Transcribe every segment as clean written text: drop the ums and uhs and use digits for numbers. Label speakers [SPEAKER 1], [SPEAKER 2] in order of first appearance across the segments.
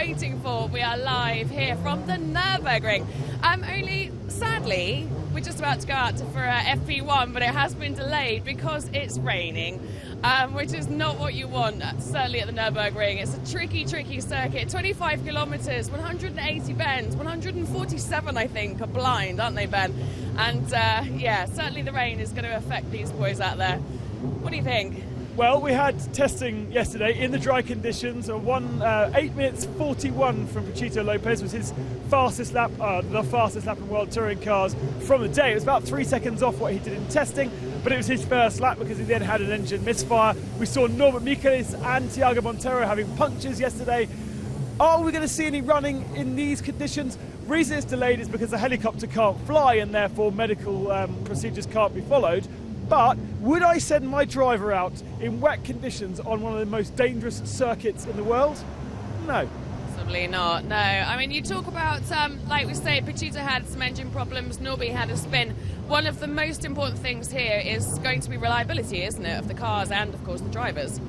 [SPEAKER 1] waiting for. We are live here from the Nürburgring. Only, sadly, we're just about to go out for FP1, but it has been delayed because it's raining, which is not what you want, certainly at the Nürburgring. It's a tricky, tricky circuit. 25 kilometres, 180 bends, 147, I think, are blind, aren't they, Ben? And, yeah, certainly the rain is going to affect these boys out there. What do you think?
[SPEAKER 2] Well, we had testing yesterday in the dry conditions. 8 minutes 41 from Pachito Lopez was his fastest lap, the fastest lap in World Touring Cars from the day. It was about 3 seconds off what he did in testing, but it was his first lap because he then had an engine misfire. We saw Norbert Michelis and Thiago Monteiro having punctures yesterday. Are we going to see any running in these conditions? The reason it's delayed is because the helicopter can't fly and therefore medical procedures can't be followed. But would I send my driver out in wet conditions on one of the most dangerous circuits in the world? No.
[SPEAKER 1] Possibly not, no. I mean, you talk about, like we say, Pachito had some engine problems, Norby had a spin. One of the most important things here is going to be reliability, isn't it, of the cars and, of course, the drivers.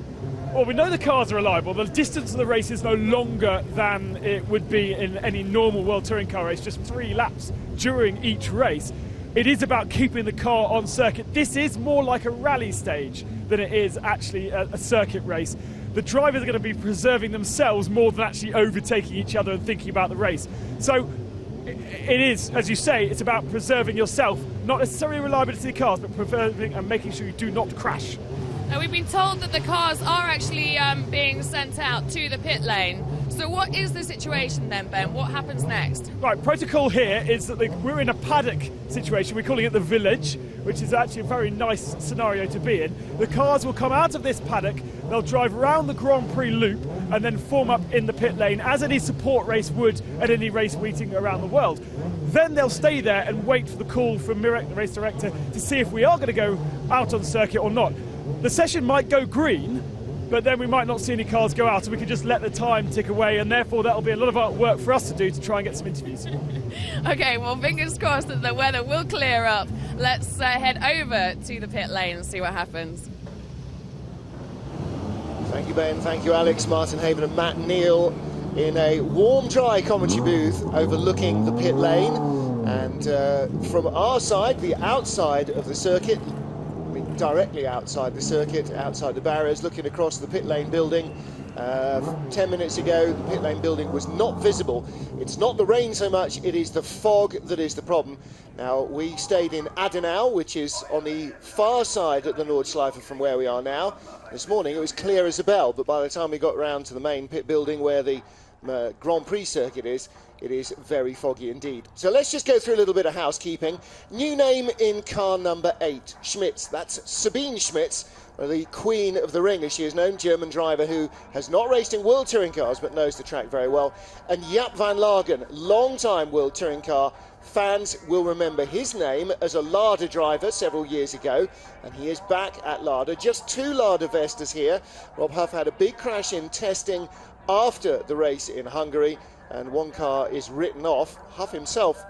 [SPEAKER 2] Well, we know the cars are reliable. The distance of the race is no longer than it would be in any normal World Touring Car race, just 3 laps during each race. It is about keeping the car on circuit. This is more like a rally stage than it is actually a circuit race. The drivers are going to be preserving themselves more than actually overtaking each other and thinking about the race. So it is, as you say, it's about preserving yourself, not necessarily reliability of the cars, but preserving and making sure you do not crash.
[SPEAKER 1] Now, we've been told that the cars are actually being sent out to the pit lane. So what is the situation then, Ben? What happens next?
[SPEAKER 2] Right, protocol here is that we're in a paddock situation. We're calling it the village, which is actually a very nice scenario to be in. The cars will come out of this paddock, they'll drive around the Grand Prix loop and then form up in the pit lane as any support race would at any race meeting around the world. Then they'll stay there and wait for the call from Mirek, the race director, to see if we are going to go out on circuit or not. The session might go green, but then we might not see any cars go out, and we can just let the time tick away, and therefore that'll be a lot of work for us to do to try and get some interviews.
[SPEAKER 1] Okay, well, fingers crossed that the weather will clear up. Let's head over to the pit lane and see what happens.
[SPEAKER 3] Thank you, Ben. Thank you, Alex, Martin Haven and Matt Neal in a warm, dry commentary booth overlooking the pit lane. And from our side, the outside of the circuit, directly outside the circuit, outside the barriers, looking across the pit lane building. 10 minutes ago, the pit lane building was not visible. It's not the rain so much, it is the fog that is the problem. Now, we stayed in Adenau, which is on the far side of the Nordschleife from where we are now. This morning it was clear as a bell, but by the time we got round to the main pit building where the Grand Prix circuit is, it is very foggy indeed. So let's just go through a little bit of housekeeping. New name in car number 8, Schmitz. That's Sabine Schmitz, the queen of the ring, as she is known, German driver who has not raced in World Touring Cars but knows the track very well. And Jaap van Lagen, long-time World Touring Car. Fans will remember his name as a Lada driver several years ago, and he is back at Lada. Just 2 Lada Vestas here. Rob Huff had a big crash in testing after the race in Hungary, and one car is written off. Huff himself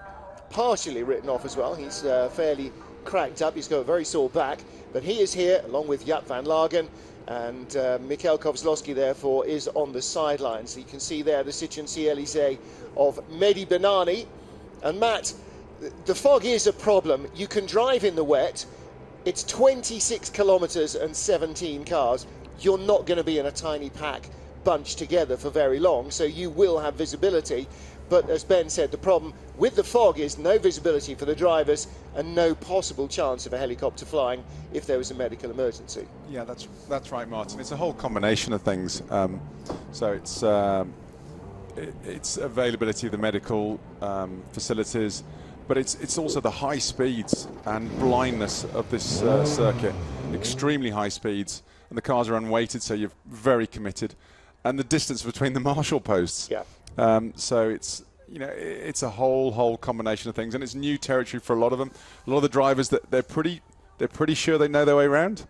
[SPEAKER 3] partially written off as well. He's fairly cracked up. He's got a very sore back, but he is here along with Jaap van Lagen, and Mikhail Kozlowski therefore is on the sidelines. You can see there the Citroën C-Elysée of Mehdi Benani. And Matt, the fog is a problem. You can drive in the wet. It's 26 kilometres and 17 cars. You're not going to be in a tiny pack bunched together for very long, so you will have visibility. But as Ben said, the problem with the fog is no visibility for the drivers and no possible chance of a helicopter flying if there was a medical emergency.
[SPEAKER 4] Yeah, that's right, Martin. It's a whole combination of things. So it's availability of the medical facilities, but it's also the high speeds and blindness of this circuit. Extremely high speeds, and the cars are unweighted, so you're very committed. And the distance between the marshal posts.
[SPEAKER 3] Yeah.
[SPEAKER 4] So it's a whole combination of things, and it's new territory for a lot of them. A lot of the drivers that they're pretty sure they know their way around,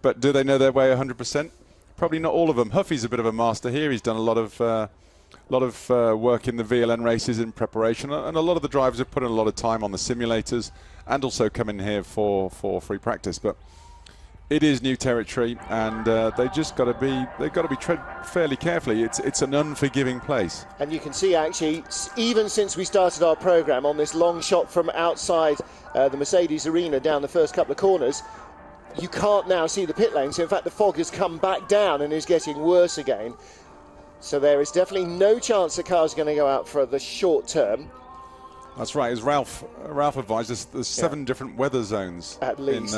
[SPEAKER 4] but do they know their way 100%? Probably not all of them. Huffy's a bit of a master here. He's done a lot of work in the VLN races in preparation, and a lot of the drivers have put in a lot of time on the simulators and also come in here for free practice. But It is new territory, and they've got to be tread fairly carefully. It's an unforgiving place.
[SPEAKER 3] And you can see, actually, even since we started our programme on this long shot from outside the Mercedes arena down the first couple of corners, you can't now see the pit lane. So, in fact, the fog has come back down and is getting worse again. So there is definitely no chance the car's going to go out for the short term.
[SPEAKER 4] That's right. As Ralph advised, there's 7 different weather zones.
[SPEAKER 3] At least.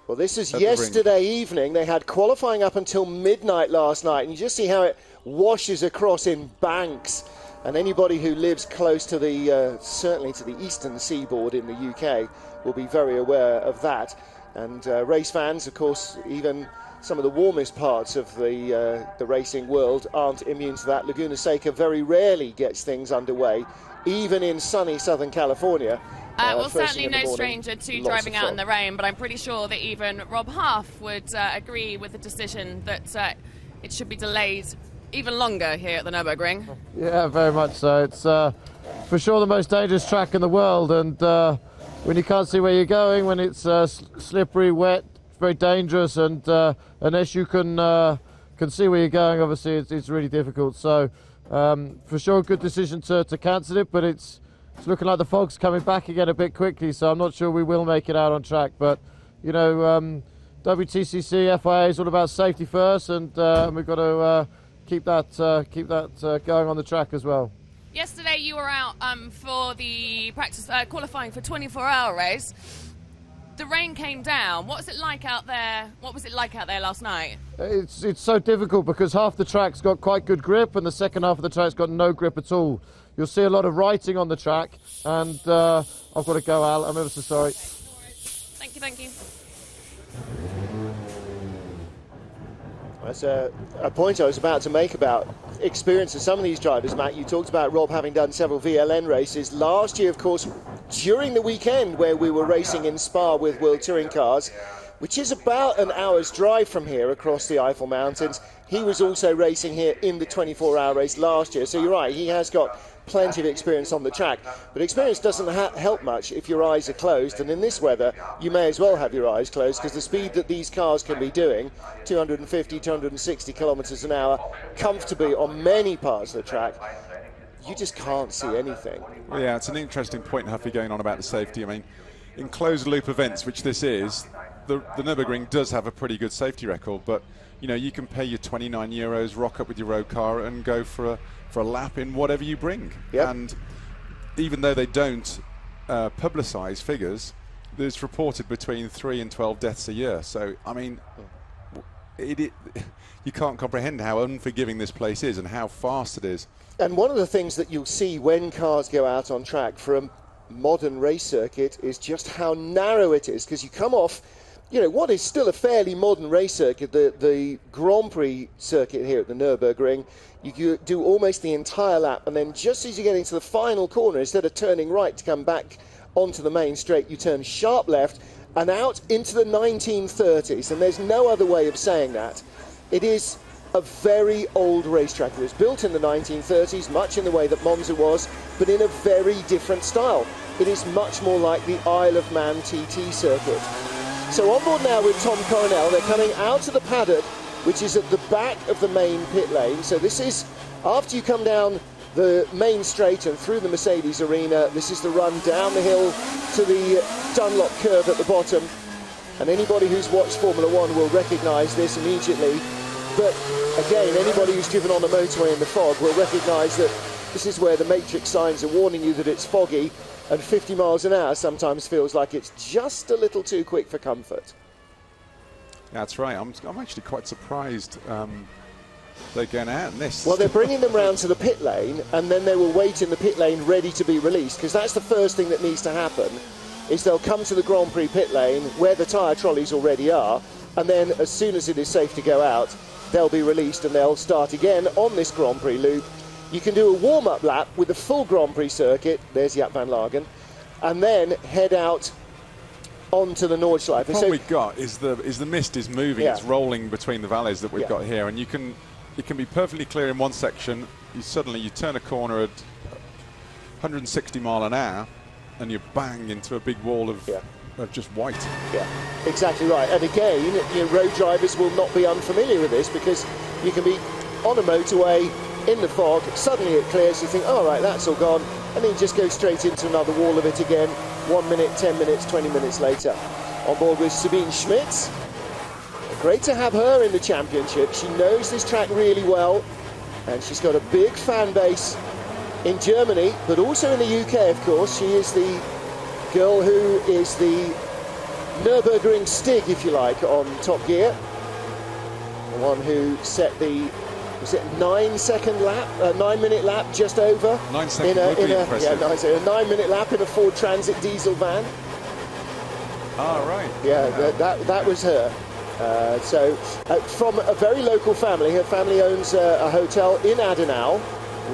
[SPEAKER 3] Well, this is
[SPEAKER 4] at
[SPEAKER 3] yesterday evening. They had qualifying up until midnight last night, and you just see how it washes across in banks. And anybody who lives close to the, certainly to the eastern seaboard in the UK, will be very aware of that. And race fans, of course, even some of the warmest parts of the racing world aren't immune to that. Laguna Seca very rarely gets things underway, even in sunny Southern California.
[SPEAKER 1] Well, certainly no stranger to driving out in the rain, but I'm pretty sure that even Rob Huff would agree with the decision that it should be delayed even longer here at the Nürburgring.
[SPEAKER 5] Yeah, very much so. It's for sure the most dangerous track in the world, and when you can't see where you're going, when it's slippery, wet, very dangerous, and unless you can see where you're going, obviously it's really difficult. So for sure, a good decision to cancel it, but it's looking like the fog's coming back again a bit quickly, so I'm not sure we will make it out on track. But you know, WTCC, FIA is all about safety first, and we've got to keep that going on the track as well.
[SPEAKER 1] Yesterday you were out for the practice qualifying for 24-hour race. The rain came down. What was it like out there? What was it like out there last night?
[SPEAKER 5] It's so difficult because half the track's got quite good grip and the second half of the track's got no grip at all. You'll see a lot of writing on the track, and I've got to go, Al. I'm ever so sorry.
[SPEAKER 1] Thank you.
[SPEAKER 3] That's a point I was about to make about experience of some of these drivers, Matt. You talked about Rob having done several VLN races. Last year, of course, during the weekend where we were racing in Spa with World Touring cars, which is about an hour's drive from here across the Eifel Mountains, he was also racing here in the 24-hour race last year. So you're right, he has got plenty of experience on the track, but experience doesn't help much if your eyes are closed, and in this weather you may as well have your eyes closed, because the speed that these cars can be doing, 250, 260 kilometres an hour comfortably on many parts of the track, you just can't see anything.
[SPEAKER 4] Well, yeah, it's an interesting point, Huffy, going on about the safety. I mean, in closed loop events, which this is, the Nürburgring does have a pretty good safety record, but you know, you can pay your €29, rock up with your road car and go for a lap in whatever you bring.
[SPEAKER 3] Yep.
[SPEAKER 4] And even though they don't publicise figures, there's reported between 3 and 12 deaths a year. So, I mean, you can't comprehend how unforgiving this place is and how fast it is.
[SPEAKER 3] And one of the things that you'll see when cars go out on track for a modern race circuit is just how narrow it is, because you come off, you know, what is still a fairly modern race circuit, the Grand Prix circuit here at the Nürburgring. You do almost the entire lap, and then just as you get into the final corner, instead of turning right to come back onto the main straight, you turn sharp left and out into the 1930s, and there's no other way of saying that. It is a very old racetrack. It was built in the 1930s, much in the way that Monza was, but in a very different style. It is much more like the Isle of Man TT circuit. So on board now with Tom Coronel, they're coming out of the paddock, which is at the back of the main pit lane. So this is, after you come down the main straight and through the Mercedes arena, this is the run down the hill to the Dunlop curve at the bottom. And anybody who's watched Formula One will recognise this immediately. But again, anybody who's driven on the motorway in the fog will recognise that this is where the matrix signs are warning you that it's foggy, and 50 miles an hour sometimes feels like it's just a little too quick for comfort.
[SPEAKER 4] That's right. I'm actually quite surprised they're going out in this.
[SPEAKER 3] Well, they're bringing them round to the pit lane, and then they will wait in the pit lane ready to be released, because that's the first thing that needs to happen, is they'll come to the Grand Prix pit lane where the tyre trolleys already are, and then as soon as it is safe to go out, they'll be released and they'll start again on this Grand Prix loop. You can do a warm-up lap with the full Grand Prix circuit, there's Jaap van Lagen, and then head out onto the Nordschleife.
[SPEAKER 4] The problem we've got is the mist is moving,
[SPEAKER 3] Yeah.
[SPEAKER 4] it's rolling between the valleys that we've got here, and it can be perfectly clear in one section. You turn a corner at 160 mile an hour, and you bang into a big wall of just white.
[SPEAKER 3] Yeah, exactly right. And again, road drivers will not be unfamiliar with this, because you can be on a motorway in the fog, suddenly it clears, you think, oh right, that's all gone, and then you just go straight into another wall of it again, 1 minute, 10 minutes, 20 minutes later. On board with Sabine Schmitz. Great to have her in the championship. She knows this track really well, and she's got a big fan base in Germany, but also in the UK, of course. She is the girl who is the Nürburgring Stig, if you like, on Top Gear. The one who set the, was it 9 minute lap, just over?
[SPEAKER 4] 9 seconds would be impressive.
[SPEAKER 3] Yeah, a 9 minute lap in a Ford Transit diesel van.
[SPEAKER 4] Right.
[SPEAKER 3] Yeah, that was her. From a very local family. Her family owns a hotel in Adenau,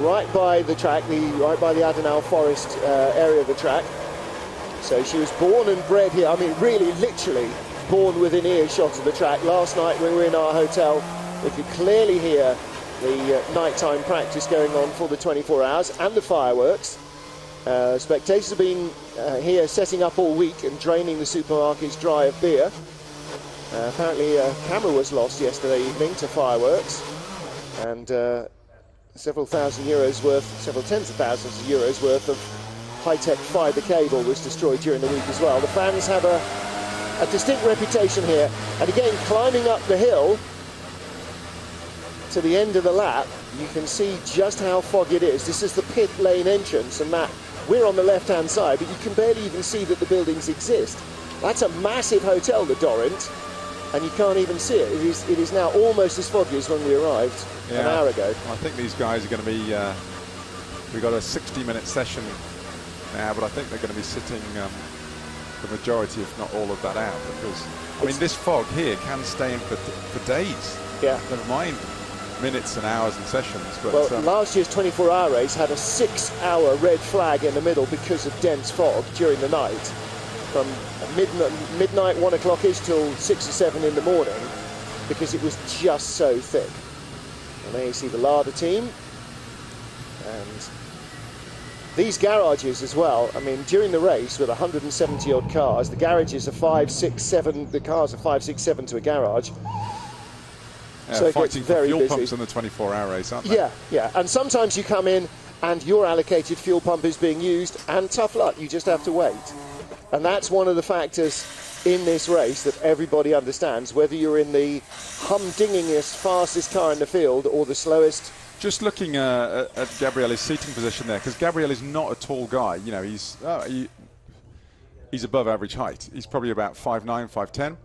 [SPEAKER 3] right by the track, right by the Adenau Forest area of the track. So she was born and bred here. I mean, really, literally born within earshot of the track. Last night when we were in our hotel, we could clearly hear the nighttime practice going on for the 24 hours and the fireworks. Spectators have been here setting up all week and draining the supermarkets dry of beer. Apparently a camera was lost yesterday evening to fireworks, and several tens of thousands of euros worth of high-tech fibre cable was destroyed during the week as well. The fans have a distinct reputation here, and again, climbing up the hill to the end of the lap, you can see just how foggy it is. This is the pit lane entrance, and Matt, we're on the left-hand side, but you can barely even see that the buildings exist. That's a massive hotel, the Dorint, and you can't even see it. It is now almost as foggy as when we arrived an hour ago.
[SPEAKER 4] I think these guys are going to be, we've got a 60-minute session now, but I think they're going to be sitting the majority, if not all of that out, because, I mean, this fog here can stay in for days.
[SPEAKER 3] Yeah.
[SPEAKER 4] Never mind minutes and hours and sessions. But,
[SPEAKER 3] well, last year's 24-hour race had a 6-hour red flag in the middle because of dense fog during the night, from midnight 1 o'clock-ish till 6 or 7 in the morning, because it was just so thick. And there you see the Lada team, and these garages as well. I mean, during the race with 170 odd cars, the garages are 5, 6, 7. The cars are 5, 6, 7 to a garage. So
[SPEAKER 4] fighting for fuel
[SPEAKER 3] busy.
[SPEAKER 4] pumps in the 24-hour race, aren't they?
[SPEAKER 3] Yeah. And sometimes you come in and your allocated fuel pump is being used, and tough luck, you just have to wait. And that's one of the factors in this race that everybody understands, whether you're in the humdingingest, fastest car in the field or the slowest.
[SPEAKER 4] Just looking at Gabriel's seating position there, because Gabriel is not a tall guy. You know, he's above average height. He's probably about 5'9", 5'10",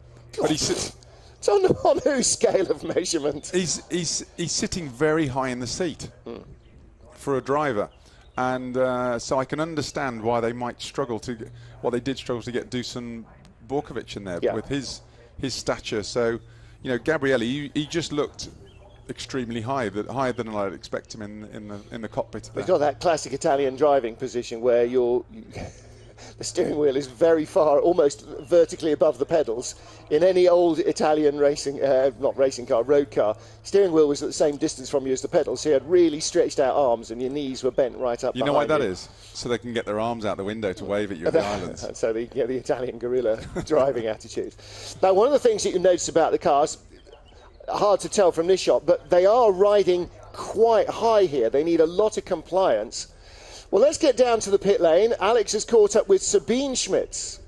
[SPEAKER 4] but he sits.
[SPEAKER 3] It's on whose scale of measurement?
[SPEAKER 4] He's sitting very high in the seat for a driver, and so I can understand why they might struggle to. Well, they did struggle to get Dusan Borkovic in there with his stature. So, you know, Gabriele, he just looked extremely high, higher than I'd expect him in the cockpit.
[SPEAKER 3] He's got that classic Italian driving position where the steering wheel is very far, almost vertically above the pedals. In any old Italian road car, steering wheel was at the same distance from you as the pedals, so you had really stretched out arms and your knees were bent right up.
[SPEAKER 4] You know why that is? So they can get their arms out the window to wave at you in the islands.
[SPEAKER 3] So they get the Italian guerrilla driving attitude. Now, one of the things that you notice about the cars, hard to tell from this shot, but they are riding quite high here. They need a lot of compliance. Well, let's get down to the pit lane. Alex has caught up with Sabine Schmitz.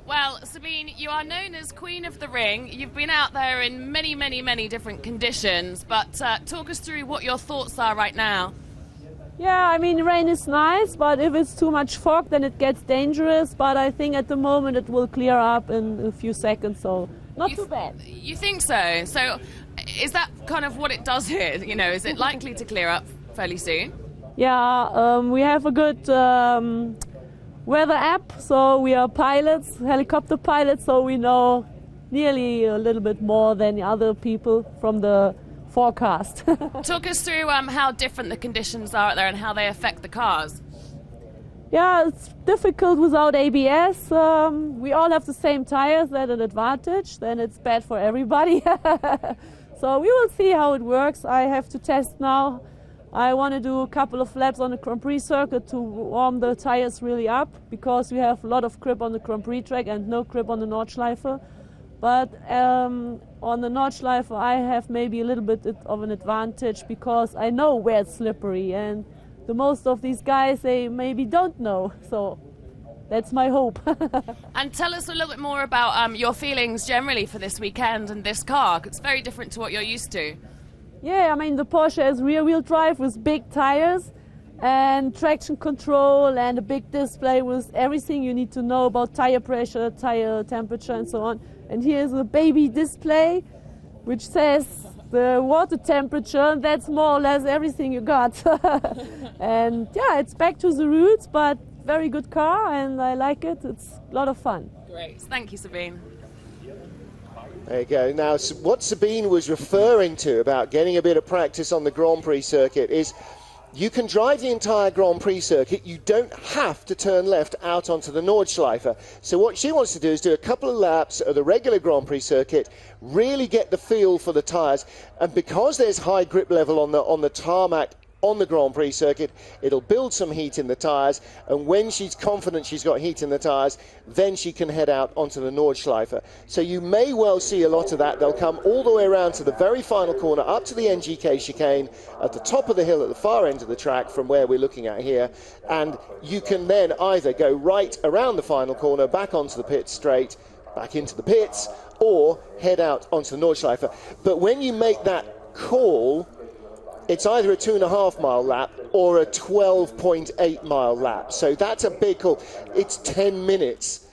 [SPEAKER 1] Well, Sabine, you are known as Queen of the Ring. You've been out there in many, many, many different conditions, but talk us through what your thoughts are right now.
[SPEAKER 6] Yeah, I mean, rain is nice, but if it's too much fog, then it gets dangerous. But I think at the moment it will clear up in a few seconds, so not too bad.
[SPEAKER 1] You think so? So is that kind of what it does here? You know, is it likely to clear up fairly soon?
[SPEAKER 6] Yeah, we have a good weather app, so we are pilots, helicopter pilots, so we know nearly a little bit more than other people from the forecast.
[SPEAKER 1] Talk us through how different the conditions are out there and how they affect the cars.
[SPEAKER 6] Yeah, it's difficult without ABS. We all have the same tires, that's an advantage, then it's bad for everybody. So we will see how it works. I have to test now I want to do a couple of laps on the Grand Prix circuit to warm the tires really up, because we have a lot of grip on the Grand Prix track and no grip on the Nordschleife. But on the Nordschleife I have maybe a little bit of an advantage, because I know where it's slippery, and the most of these guys, they maybe don't know. So that's my hope.
[SPEAKER 1] And tell us a little bit more about your feelings generally for this weekend and this car. It's very different to what you're used to.
[SPEAKER 6] Yeah, I mean, the Porsche has rear-wheel drive with big tires and traction control and a big display with everything you need to know about tire pressure, tire temperature and so on. And here's a baby display which says the water temperature. That's more or less everything you got. And yeah, it's back to the roots, but very good car and I like it. It's a lot of fun.
[SPEAKER 1] Great. Thank you, Sabine.
[SPEAKER 3] There you go. Now, what Sabine was referring to about getting a bit of practice on the Grand Prix circuit is you can drive the entire Grand Prix circuit. You don't have to turn left out onto the Nordschleife. So what she wants to do is do a couple of laps of the regular Grand Prix circuit, really get the feel for the tyres. And because there's high grip level on the tarmac on the Grand Prix circuit, it'll build some heat in the tyres, and when she's confident she's got heat in the tyres, then she can head out onto the Nordschleife. So you may well see a lot of that. They'll come all the way around to the very final corner, up to the NGK chicane at the top of the hill at the far end of the track from where we're looking at here, and you can then either go right around the final corner, back onto the pit straight, back into the pits, or head out onto the Nordschleife. But when you make that call, it's either a 2.5 mile lap or a 12.8 mile lap. So that's a big call. It's 10 minutes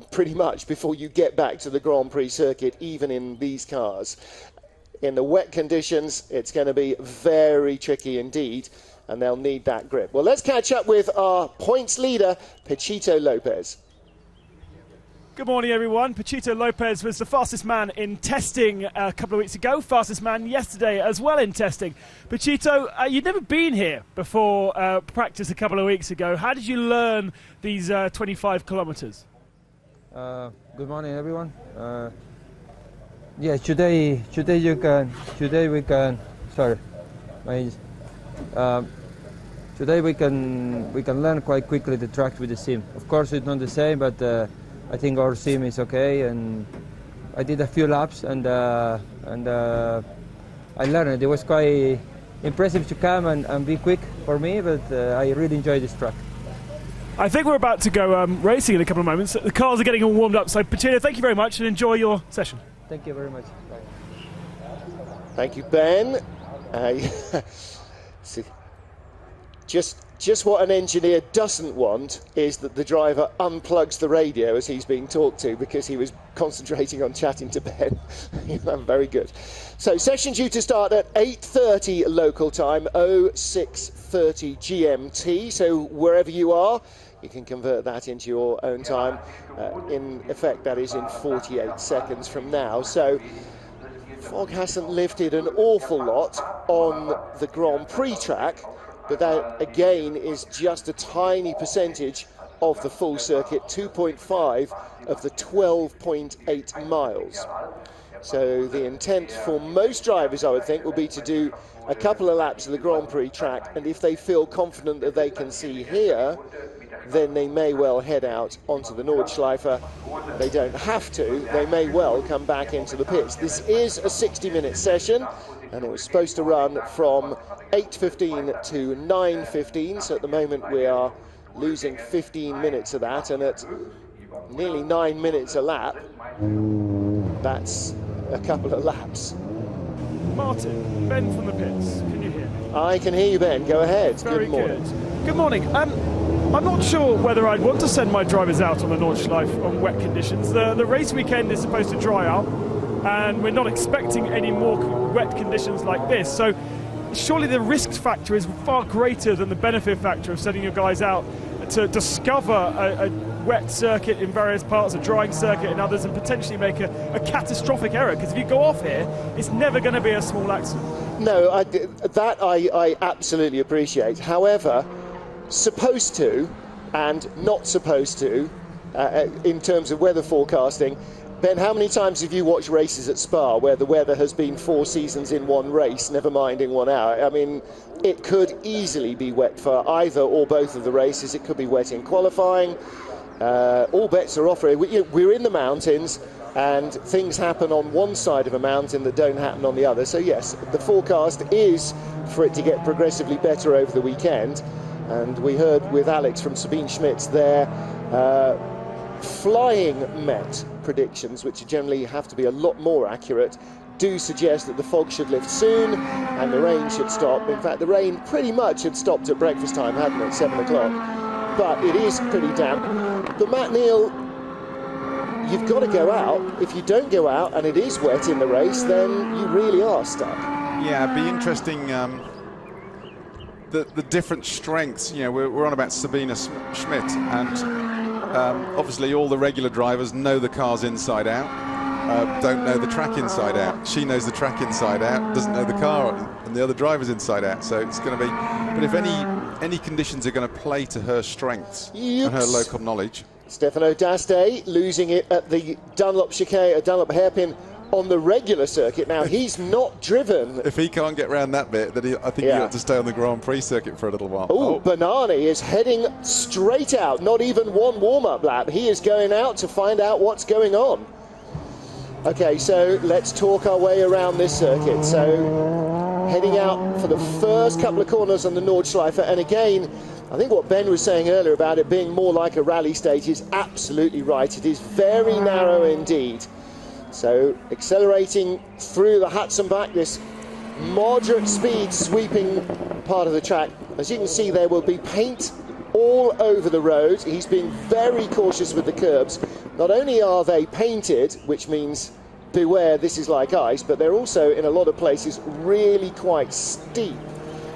[SPEAKER 3] pretty much before you get back to the Grand Prix circuit, even in these cars. In the wet conditions, it's going to be very tricky indeed, and they'll need that grip. Well, let's catch up with our points leader, Pechito Lopez.
[SPEAKER 2] Good morning, everyone. Pechito Lopez was the fastest man in testing a couple of weeks ago, fastest man yesterday as well in testing. Pechito, you'd never been here before practice a couple of weeks ago. How did you learn these 25 kilometers?
[SPEAKER 7] Good morning, everyone. Yeah, today we can learn quite quickly the track with the sim. Of course, it's not the same, but I think our sim is okay, and I did a few laps and I learned it. It was quite impressive to come and be quick for me, but I really enjoyed this track.
[SPEAKER 2] I think we're about to go racing in a couple of moments. The cars are getting all warmed up, so Pechito, thank you very much and enjoy your session.
[SPEAKER 7] Thank you very much. Bye.
[SPEAKER 3] Thank you, Ben. See, just what an engineer doesn't want is that the driver unplugs the radio as he's being talked to, because he was concentrating on chatting to Ben. Very good. So session due to start at 8:30 local time, 06:30 GMT. So wherever you are, you can convert that into your own time. In effect, that is in 48 seconds from now. So fog hasn't lifted an awful lot on the Grand Prix track, but that again is just a tiny percentage of the full circuit, 2.5 of the 12.8 miles. So the intent for most drivers, I would think, will be to do a couple of laps of the Grand Prix track, and if they feel confident that they can see here, then they may well head out onto the Nordschleife. They don't have to. They may well come back into the pits. This is a 60-minute session, and it was supposed to run from 8:15 to 9:15, so at the moment we are losing 15 minutes of that, and at nearly 9 minutes a lap, that's a couple of laps.
[SPEAKER 2] Martin, Ben from the pits, can you hear me?
[SPEAKER 3] I can hear you, Ben. Go ahead.
[SPEAKER 2] Very
[SPEAKER 3] good morning.
[SPEAKER 2] Good morning. I'm not sure whether I'd want to send my drivers out on the Nordschleife on wet conditions. The race weekend is supposed to dry up, and we're not expecting any more wet conditions like this. So surely the risk factor is far greater than the benefit factor of sending your guys out to discover a wet circuit in various parts, a drying circuit in others, and potentially make a catastrophic error. Because if you go off here, it's never going to be a small accident. No,
[SPEAKER 3] I absolutely appreciate. However, supposed to and not supposed to, in terms of weather forecasting, Ben, how many times have you watched races at Spa where the weather has been 4 seasons in one race, never mind in 1 hour? I mean, it could easily be wet for either or both of the races. It could be wet in qualifying. All bets are off. We're in the mountains, and things happen on one side of a mountain that don't happen on the other. So yes, the forecast is for it to get progressively better over the weekend. And we heard with Alex from Sabine Schmitz their flying Met predictions, which generally have to be a lot more accurate, do suggest that the fog should lift soon and the rain should stop. In fact, the rain pretty much had stopped at breakfast time, hadn't it, 7 o'clock? But it is pretty damp. But Matt Neal, you've got to go out. If you don't go out and it is wet in the race, then you really are stuck.
[SPEAKER 4] Yeah, it'd be interesting, the different strengths. You know, we're on about Sabine Schmidt, and obviously all the regular drivers know the cars inside out, don't know the track inside out. She knows the track inside out, doesn't know the car and the other drivers inside out. So it's going to be, but if any conditions are going to play to her strengths and her local knowledge. Stefano
[SPEAKER 3] D'Aste losing it at the Dunlop chicane, Dunlop hairpin on the regular circuit. Now, he's not driven.
[SPEAKER 4] If he can't get around that bit, then I think he ought to stay on the Grand Prix circuit for a little while.
[SPEAKER 3] Bernani is heading straight out, not even one warm-up lap. He is going out to find out what's going on. Okay, so let's talk our way around this circuit. So heading out for the first couple of corners on the Nordschleife, and again, I think what Ben was saying earlier about it being more like a rally stage is absolutely right. It is very narrow indeed. So accelerating through the Hudson-Back, this moderate speed sweeping part of the track. As you can see, there will be paint all over the road. He's been very cautious with the curbs. Not only are they painted, which means beware, this is like ice, but they're also in a lot of places really quite steep.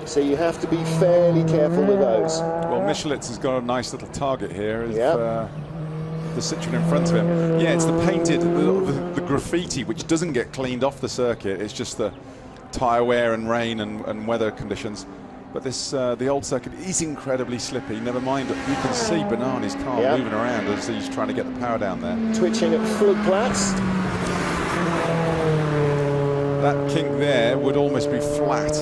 [SPEAKER 3] So you have to be fairly careful with those.
[SPEAKER 4] Well, Michelitz has got a nice little target here. The Citroen in front of him. Yeah, it's the painted, the graffiti, which doesn't get cleaned off the circuit. It's just the tyre wear and rain and weather conditions. But this, the old circuit is incredibly slippy. Never mind, you can see Bernani's car moving around as he's trying to get the power down there.
[SPEAKER 3] Twitching at Flugplatz.
[SPEAKER 4] That kink there would almost be flat.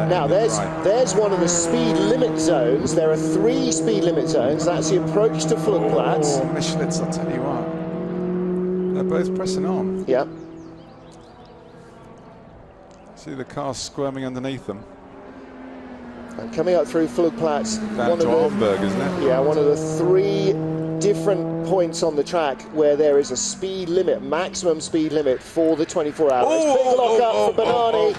[SPEAKER 3] Now there's one of the speed limit zones. There are 3 speed limit zones. That's the approach to Flugplatz.
[SPEAKER 4] Oh, Michelitz, I'll tell you what. They're both pressing on.
[SPEAKER 3] Yep.
[SPEAKER 4] See the car squirming underneath them.
[SPEAKER 3] And coming up through Flugplatz.
[SPEAKER 4] Down to Arnberg, isn't it?
[SPEAKER 3] Yeah, one of the 3 different points on the track where there is a speed limit, maximum speed limit for the 24 hours. Big lock up for Bernani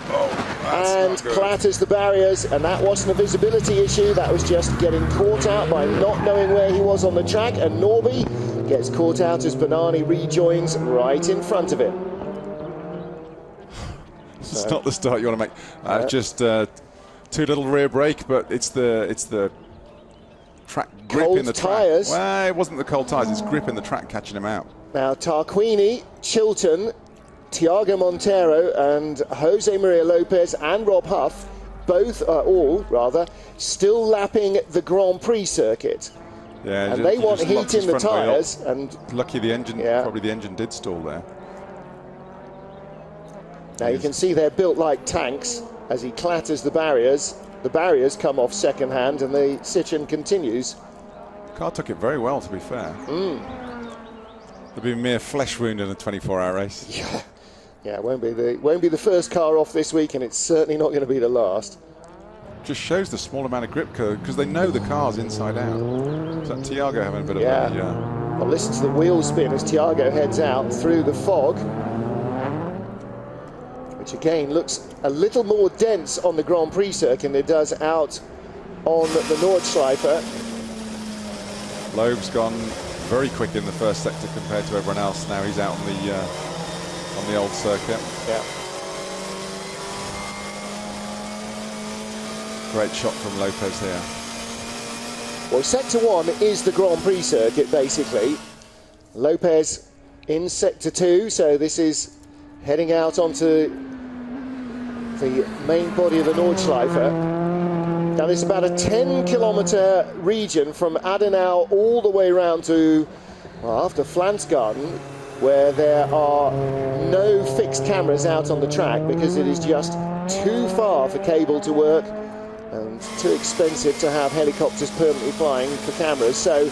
[SPEAKER 3] and clatters the barriers, and that wasn't a visibility issue, that was just getting caught out by not knowing where he was on the track, and Norby gets caught out as Bernani rejoins right in front of him.
[SPEAKER 4] It's not the start you want to make. Just too little rear brake, but it's the track grip
[SPEAKER 3] cold
[SPEAKER 4] in the
[SPEAKER 3] tyres.
[SPEAKER 4] Track. Well, it wasn't the cold tyres, it's grip in the track catching him out.
[SPEAKER 3] Now Tarquini, Chilton, Tiago Montero and Jose Maria Lopez and Rob Huff, still lapping the Grand Prix circuit.
[SPEAKER 4] Yeah,
[SPEAKER 3] and they want heat in the tyres. And
[SPEAKER 4] lucky the engine, probably the engine did stall there.
[SPEAKER 3] Now you can see they're built like tanks as he clatters the barriers. The barriers come off second hand and the Citroen continues.
[SPEAKER 4] The car took it very well, to be fair. It'll be a mere flesh wound in a 24-hour race.
[SPEAKER 3] Yeah, it won't be the first car off this week, and it's certainly not going to be the last.
[SPEAKER 4] Just shows the small amount of grip curve because they know the car's inside out. Is that Tiago having a bit of a...
[SPEAKER 3] Well, listen to the wheel spin as Tiago heads out through the fog, which again looks a little more dense on the Grand Prix circuit than it does out on the Nordschleife.
[SPEAKER 4] Loeb's gone very quick in the first sector compared to everyone else. Now he's out on the old circuit.
[SPEAKER 3] Yeah.
[SPEAKER 4] Great shot from Lopez here.
[SPEAKER 3] Well, Sector 1 is the Grand Prix circuit, basically. Lopez in Sector 2, so this is heading out onto the main body of the Nordschleife. Now, this is about a 10-kilometre region from Adenau all the way around to, well, after Flansgarten, where there are no fixed cameras out on the track because it is just too far for cable to work and too expensive to have helicopters permanently flying for cameras. So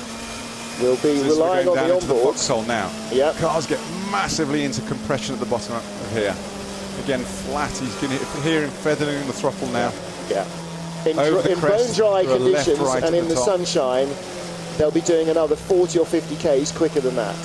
[SPEAKER 3] we'll be relying on the onboards.
[SPEAKER 4] Foxhole now.
[SPEAKER 3] Yep.
[SPEAKER 4] Cars get massively into compression at the bottom of here. Again, flat. He's going to hear him feathering the throttle now.
[SPEAKER 3] Yeah. In bone dry conditions and in the sunshine, they'll be doing another 40 or 50 Ks quicker than that.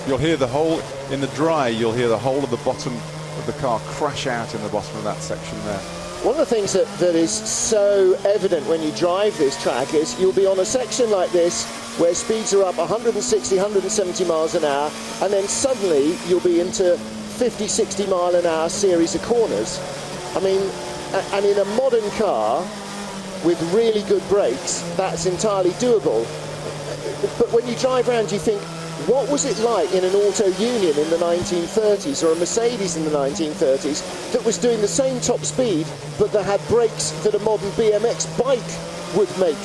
[SPEAKER 4] You'll hear the whole, in the dry, you'll hear the whole of the bottom of the car crash out in the bottom of that section there.
[SPEAKER 3] One of the things that is so evident when you drive this track is you'll be on a section like this where speeds are up 160, 170 miles an hour, and then suddenly you'll be into 50, 60 mile an hour series of corners. I mean, and in a modern car with really good brakes, that's entirely doable. But when you drive around, you think, what was it like in an auto union in the 1930s or a Mercedes in the 1930s that was doing the same top speed but that had brakes that a modern BMX bike would make?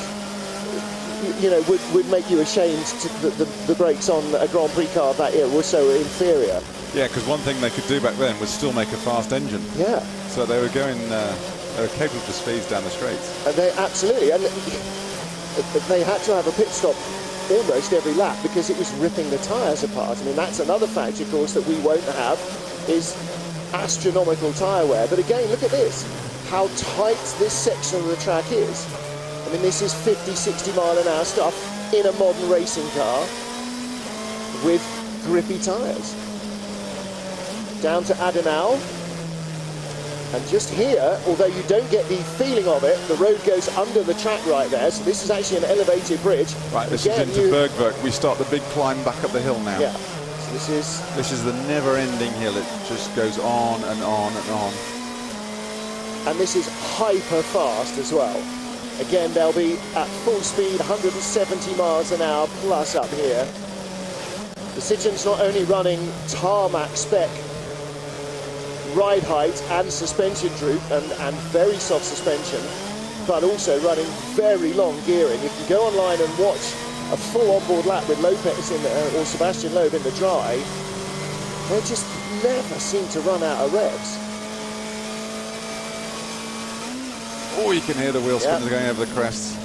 [SPEAKER 3] You know, would make you ashamed to the brakes on a Grand Prix car of that era were so inferior.
[SPEAKER 4] Yeah, because one thing they could do back then was still make a fast engine.
[SPEAKER 3] Yeah.
[SPEAKER 4] So they were going, they were capable of speeds down the straights.
[SPEAKER 3] And they absolutely, and they had to have a pit stop almost every lap because it was ripping the tyres apart. I mean, that's another fact, of course, that we won't have is astronomical tyre wear. But again, look at this, how tight this section of the track is. I mean, this is 50, 60 mile an hour stuff in a modern racing car with grippy tyres. Down to Adenau. And just here, although you don't get the feeling of it, the road goes under the track right there. So this is actually an elevated bridge.
[SPEAKER 4] Right, this is into Bergwerk. We start the big climb back up the hill now.
[SPEAKER 3] Yeah. So
[SPEAKER 4] this is the never-ending hill. It just goes on and on and on.
[SPEAKER 3] And this is hyper fast as well. Again, they'll be at full speed, 170 miles an hour plus up here. The Citroen's not only running tarmac spec ride height and suspension droop and very soft suspension, but also running very long gearing. If you go online and watch a full onboard lap with Lopez or Sebastian Loeb in the dry, they just never seem to run out of revs.
[SPEAKER 4] Oh, you can hear the wheel spinners going over the crests.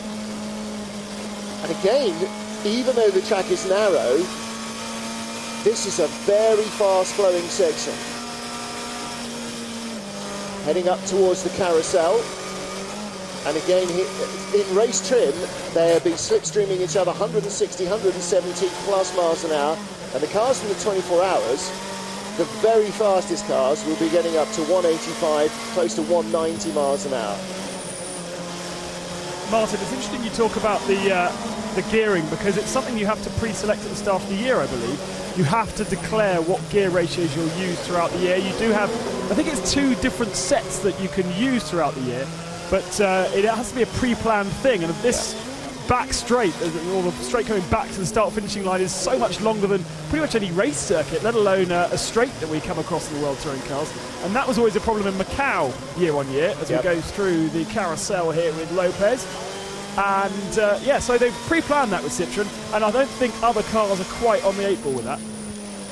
[SPEAKER 3] And again, even though the track is narrow, this is a very fast flowing section. Heading up towards the carousel, and again in race trim they'll be slipstreaming each other 160, 170 plus miles an hour, and the cars in the 24 hours, the very fastest cars, will be getting up to 185, close to 190 miles an hour.
[SPEAKER 2] Martin, it's interesting you talk about the gearing, because it's something you have to pre-select at the start of the year, I believe. You have to declare what gear ratios you'll use throughout the year. You do have, I think it's 2 different sets that you can use throughout the year, but it has to be a pre-planned thing. And this back straight, or the straight coming back to the start-finishing line, is so much longer than pretty much any race circuit, let alone a straight that we come across in the World Touring Cars. And that was always a problem in Macau year on year as we go through the carousel here with Lopez. And so they've pre-planned that with Citroën, and I don't think other cars are quite on the 8 ball with that.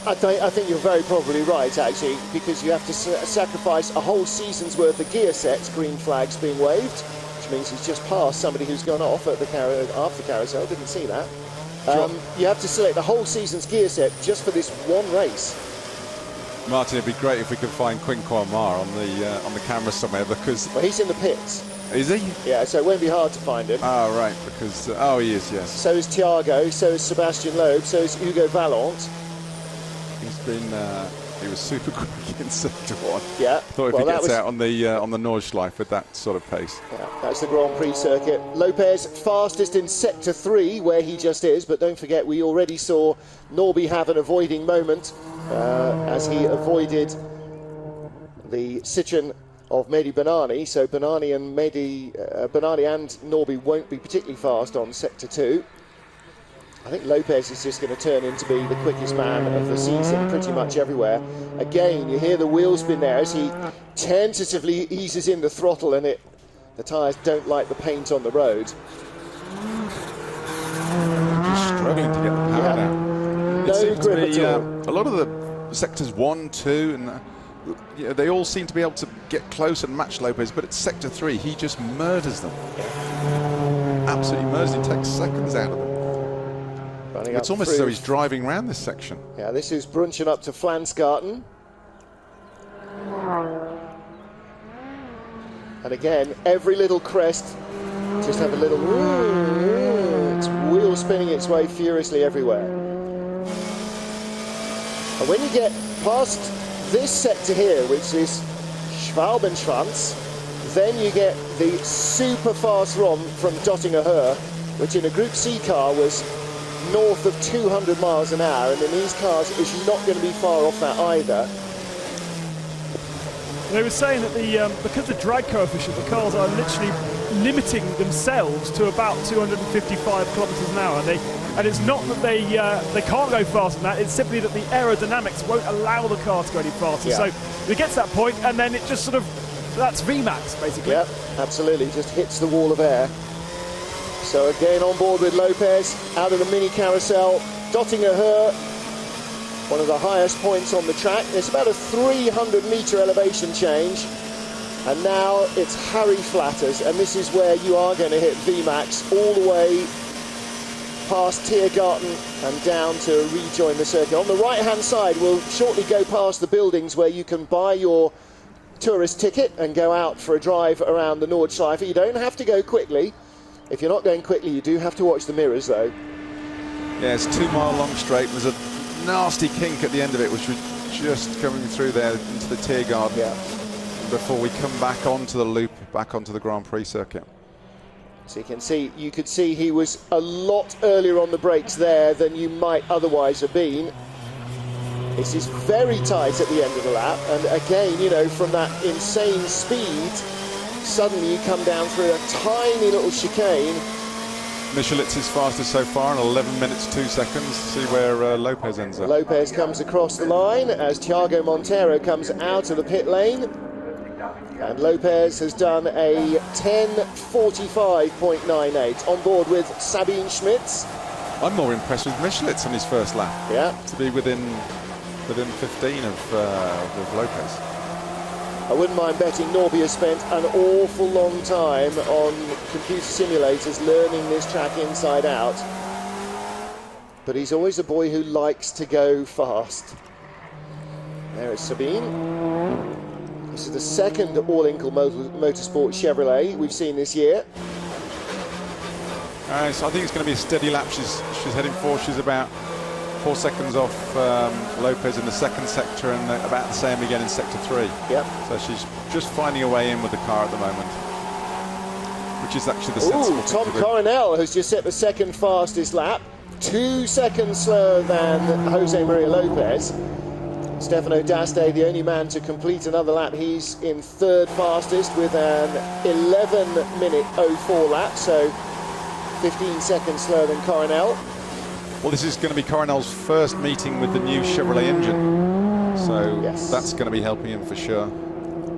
[SPEAKER 3] I think you're very probably right, actually, because you have to sacrifice a whole season's worth of gear sets, green flags being waved, which means he's just passed somebody who's gone off at the after carousel. Didn't see that. You have to select the whole season's gear set just for this one race.
[SPEAKER 4] Martin, it'd be great if we could find Quinn Quamar on the camera somewhere, because
[SPEAKER 3] he's in the pits.
[SPEAKER 4] Is he?
[SPEAKER 3] Yeah, so it won't be hard to find him.
[SPEAKER 4] Oh, right, because he is, yes.
[SPEAKER 3] So is Thiago, so is Sebastian Loeb, so is Hugo Vallant.
[SPEAKER 4] He was super quick in sector 1.
[SPEAKER 3] Yeah.
[SPEAKER 4] Thought if he gets out on the Nordschleife with that sort of pace.
[SPEAKER 3] Yeah, that's the Grand Prix circuit. Lopez fastest in sector 3, where he just is, but don't forget we already saw Norby have an avoiding moment as he avoided the Citroën of Mehdi Benani. So Benani and Norby won't be particularly fast on sector 2. I think Lopez is just going to turn in to be the quickest man of the season pretty much everywhere. Again, you hear the wheel spin there as he tentatively eases in the throttle, and the tyres don't like the paint on the road.
[SPEAKER 4] Just struggling to get the power down.
[SPEAKER 3] no grip at all.
[SPEAKER 4] A lot of the sectors 1, 2, and they all seem to be able to get close and match Lopez, but it's sector 3, he just murders them. Absolutely murders them. He takes seconds out of them. It's almost as though he's driving around this section.
[SPEAKER 3] Yeah, this is Brunchen up to Flansgarten. And again, every little crest just have a little... It's wheel spinning its way furiously everywhere. And when you get past this sector here, which is Schwalbenschwanz, then you get the super fast ROM from Dottinger Höhe, which in a Group C car was north of 200 miles an hour, and in these cars is not going to be far off that either.
[SPEAKER 2] They were saying that because the drag coefficient, the cars are literally limiting themselves to about 255 kilometres an hour. And it's not that they can't go faster than that, it's simply that the aerodynamics won't allow the car to go any faster.
[SPEAKER 3] Yeah.
[SPEAKER 2] So it gets to that point, and then it just sort of, that's VMAX basically.
[SPEAKER 3] Yeah, absolutely, just hits the wall of air. So again on board with Lopez, out of the mini carousel, Dottinger Höhe, one of the highest points on the track. It's about a 300-metre elevation change, and now it's Harry Flatters, and this is where you are going to hit VMAX all the way past Tiergarten and down to rejoin the circuit. On the right-hand side, we'll shortly go past the buildings where you can buy your tourist ticket and go out for a drive around the Nordschleife. You don't have to go quickly. If you're not going quickly, you do have to watch the mirrors, though.
[SPEAKER 4] Yeah, it's a 2-mile long straight. There's a nasty kink at the end of it, which was just coming through there into the Tiergarten before we come back onto the loop, back onto the Grand Prix circuit.
[SPEAKER 3] So you could see he was a lot earlier on the brakes there than you might otherwise have been. This is very tight at the end of the lap, and again, you know, from that insane speed, suddenly you come down through a tiny little chicane.
[SPEAKER 4] Michelitz's fastest so far in 11 minutes 2 seconds. See where Lopez ends up.
[SPEAKER 3] Lopez comes across the line as Thiago Monteiro comes out of the pit lane, and Lopez has done a 10:45.98 on board with Sabine Schmitz.
[SPEAKER 4] I'm more impressed with Michelitz on his first lap.
[SPEAKER 3] Yeah,
[SPEAKER 4] to be within 15 of Lopez.
[SPEAKER 3] I wouldn't mind betting Norby has spent an awful long time on computer simulators learning this track inside out. But he's always a boy who likes to go fast. There is Sabine. This is the second All-Inkle Motorsport Chevrolet we've seen this year.
[SPEAKER 4] So I think it's going to be a steady lap. She's heading for. She's about 4 seconds off Lopez in the second sector, and about the same again in sector 3.
[SPEAKER 3] Yep.
[SPEAKER 4] So she's just finding her way in with the car at the moment, which is actually the sensible thing
[SPEAKER 3] Tom
[SPEAKER 4] to do.
[SPEAKER 3] Coronel has just set the second fastest lap, 2 seconds slower than Jose Maria Lopez. Stefano D'Aste, the only man to complete another lap, he's in third fastest with an 11-minute 04 lap, so 15 seconds slower than Coronel.
[SPEAKER 4] Well, this is going to be Coronel's first meeting with the new Chevrolet engine, so that's going to be helping him for sure.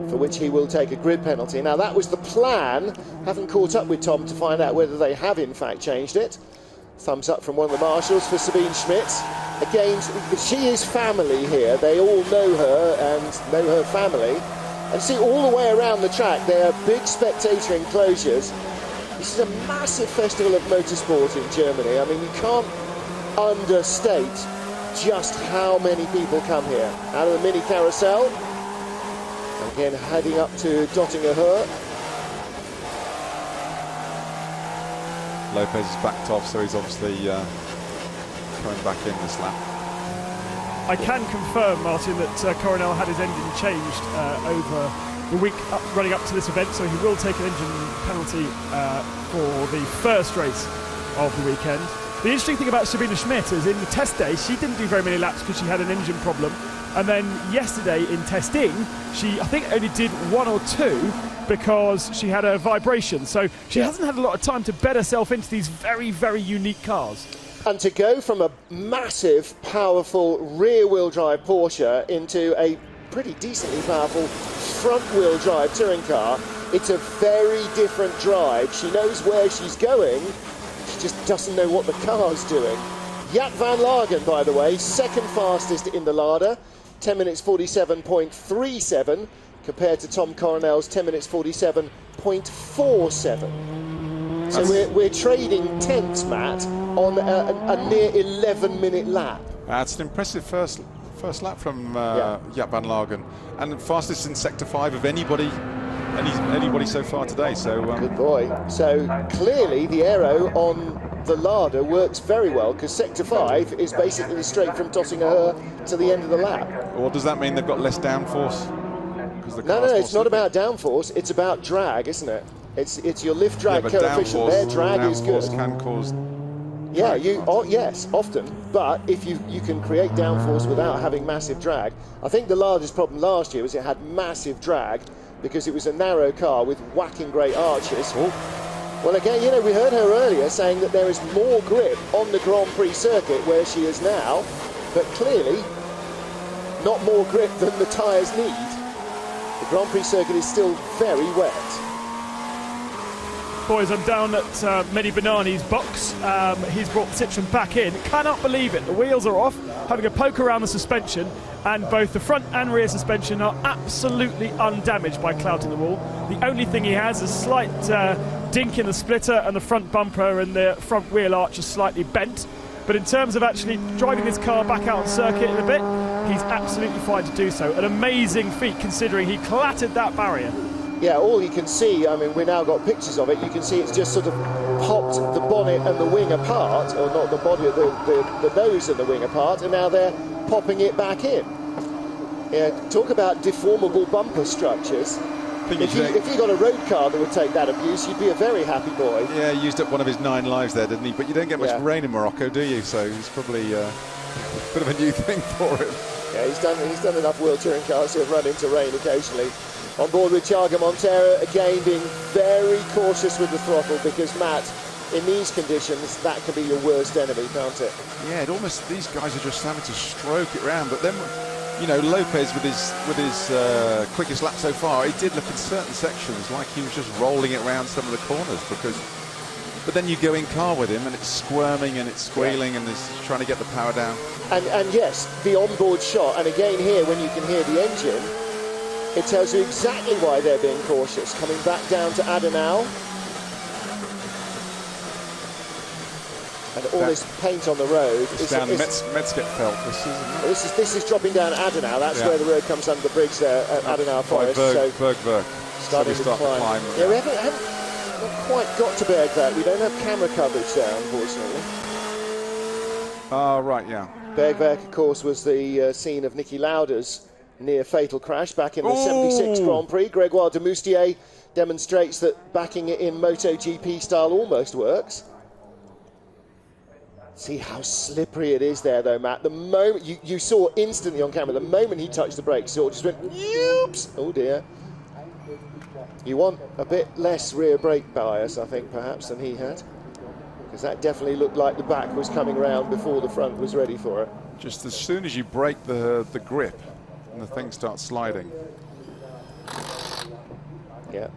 [SPEAKER 3] For which he will take a grid penalty. Now, that was the plan. Haven't caught up with Tom to find out whether they have in fact changed it. Thumbs up from one of the marshals for Sabine Schmitz. Again, she is family here. They all know her and know her family. And see, all the way around the track, there are big spectator enclosures. This is a massive festival of motorsport in Germany. I mean, you can't understate just how many people come here. Out of the mini carousel, again heading up to Dottinger Höhe.
[SPEAKER 4] Lopez is backed off, so he's obviously coming back in this lap.
[SPEAKER 2] I can confirm, Martin, that Coronel had his engine changed over the week running up to this event, so he will take an engine penalty for the first race of the weekend. The interesting thing about Sabine Schmidt is in the test day, she didn't do very many laps because she had an engine problem. And then yesterday in testing, she, I think, only did 1 or 2 because she had a vibration. So she hasn't had a lot of time to bed herself into these very, very unique cars.
[SPEAKER 3] And to go from a massive, powerful rear-wheel drive Porsche into a pretty decently powerful front-wheel drive touring car, it's a very different drive. She knows where she's going. She just doesn't know what the car's doing. Jaap van Lagen, by the way, second fastest in the Lada, 10 minutes 47.37, compared to Tom Coronel's 10 minutes 47.47. So we're trading tenths, Matt, on a near 11-minute lap.
[SPEAKER 4] That's an impressive first lap from Jaap van Lagen, and the fastest in Sector 5 of anybody so far today. So
[SPEAKER 3] good boy. So clearly the aero on the Lada works very well, because Sector 5 is basically straight from Tottinger to the end of the lap.
[SPEAKER 4] Or does that mean they've got less downforce?
[SPEAKER 3] No, it's not about downforce. It's about drag, isn't it? It's your lift drag coefficient. Their drag is good.
[SPEAKER 4] Can cause.
[SPEAKER 3] Yeah, yes, often. But if you can create downforce without having massive drag, I think the largest problem last year was it had massive drag because it was a narrow car with whacking great arches.
[SPEAKER 4] Oh.
[SPEAKER 3] Well, again, you know, we heard her earlier saying that there is more grip on the Grand Prix circuit where she is now, but clearly not more grip than the tyres need. The Grand Prix circuit is still very wet.
[SPEAKER 2] Boys, I'm down at Mehdi Banani's box. He's brought the Citroen back in. Cannot believe it. The wheels are off, having a poke around the suspension, and both the front and rear suspension are absolutely undamaged by clouting the wall. The only thing he has is a slight dink in the splitter, and the front bumper and the front wheel arch are slightly bent. But in terms of actually driving this car back out on circuit in a bit, he's absolutely fine to do so. An amazing feat considering he clattered that barrier.
[SPEAKER 3] Yeah, all you can see, I mean, we now got pictures of it, you can see it's just sort of popped the bonnet and the wing apart, or not the body, the nose and the wing apart, and now they're popping it back in. Yeah, talk about deformable bumper structures. If you got a road car that would take that abuse, you'd be a very happy boy.
[SPEAKER 4] Yeah, he used up one of his 9 lives there, didn't he? But you don't get much rain in Morocco, do you? So it's probably a bit of a new thing for him.
[SPEAKER 3] Yeah, he's done enough World Touring cars to have run into rain occasionally. On board with Thiago Monteiro, again being very cautious with the throttle, because, Matt, in these conditions, that can be your worst enemy, can't it?
[SPEAKER 4] Yeah, these guys are just having to stroke it round. But then, you know, Lopez with his quickest lap so far, he did look in certain sections like he was just rolling it around some of the corners, but then you go in car with him and it's squirming and it's squealing and it's trying to get the power down.
[SPEAKER 3] And yes, the onboard shot, and again here when you can hear the engine, it tells you exactly why they're being cautious. Coming back down to Adenau. And all this paint on the road
[SPEAKER 4] is down Metzgerfeld.
[SPEAKER 3] This is dropping down Adenau. That's where the road comes under the bridge there at Adenau Forest.
[SPEAKER 4] Bergwerk.
[SPEAKER 3] Starting to climb. Yeah, we haven't not quite got to Bergwerk. We don't have camera coverage there, unfortunately.
[SPEAKER 4] Right, yeah.
[SPEAKER 3] Bergwerk, of course, was the scene of Niki Lauda's near fatal crash back in the 76 Grand Prix. Gregoire de Moustier demonstrates that backing it in MotoGP style almost works. See how slippery it is there, though, Matt. The moment you saw instantly on camera, the moment he touched the brakes, it just went, oops! Oh dear. You want a bit less rear brake bias, I think, perhaps, than he had, because that definitely looked like the back was coming round before the front was ready for it.
[SPEAKER 4] Just as soon as you break the grip, and the thing starts sliding.
[SPEAKER 3] Yeah.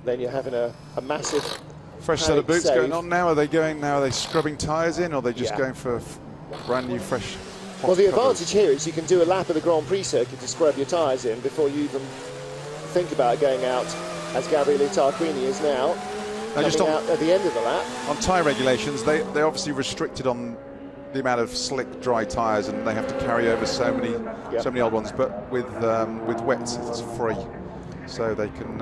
[SPEAKER 3] Then you're having a massive
[SPEAKER 4] fresh set of boots going on now. Are they scrubbing tyres in, or are they just going for brand new fresh?
[SPEAKER 3] Well, the advantage here is you can do a lap of the Grand Prix circuit to scrub your tyres in before you even think about going out, as Gabriele Tarquini is now. Coming out at the end of the lap.
[SPEAKER 4] On tyre regulations, they're obviously restricted on the amount of slick, dry tyres, and they have to carry over so many old ones. But with wets, it's free, so they can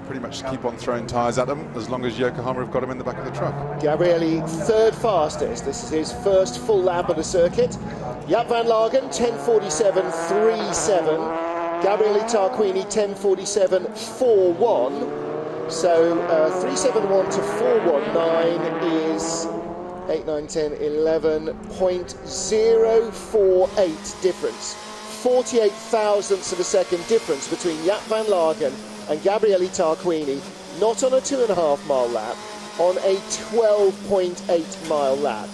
[SPEAKER 4] pretty much keep on throwing tyres at them as long as Yokohama have got them in the back of the truck.
[SPEAKER 3] Gabriele, third fastest. This is his first full lap of the circuit. Jaap van Lagen, 10:47.37. Gabriele Tarquini, 10:47.41. So 371 to 419 is 8, 9, 10, 11.048 difference. 48 thousandths of a second difference between Jaap van Lagen and Gabriele Tarquini, not on a 2.5 mile lap, on a 12.8 mile lap.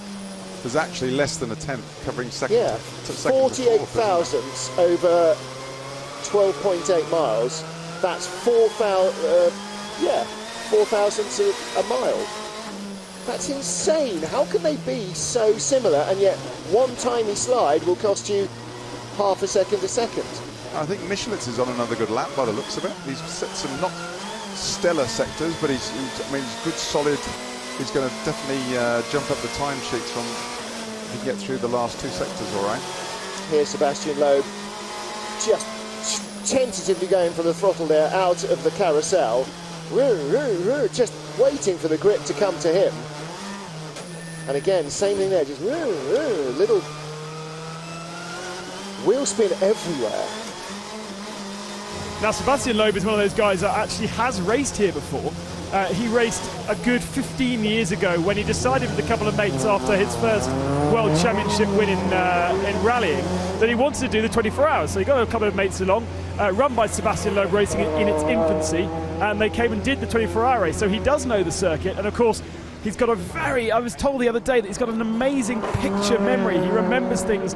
[SPEAKER 4] There's actually less than a tenth covering second.
[SPEAKER 3] Yeah, 48 thousandths over 12.8 miles. That's 4 thousandths a mile. That's insane. How can they be so similar, and yet one tiny slide will cost you half a second a second?
[SPEAKER 4] I think Michelet's is on another good lap by the looks of it. He's set some not stellar sectors, but he's good, solid. He's going to definitely jump up the timesheets from if he can get through the last 2 sectors, all right.
[SPEAKER 3] Here's Sebastian Loeb just tentatively going for the throttle there out of the carousel. Just waiting for the grip to come to him. And again, same thing there, just little wheel spin everywhere.
[SPEAKER 2] Now, Sebastian Loeb is one of those guys that actually has raced here before. He raced a good 15 years ago when he decided with a couple of mates after his first World Championship win in rallying that he wanted to do the 24 hours. So he got a couple of mates along, run by Sebastian Loeb Racing in its infancy, and they came and did the 24-hour race. So he does know the circuit, and of course, he's got I was told the other day that he's got an amazing picture memory. He remembers things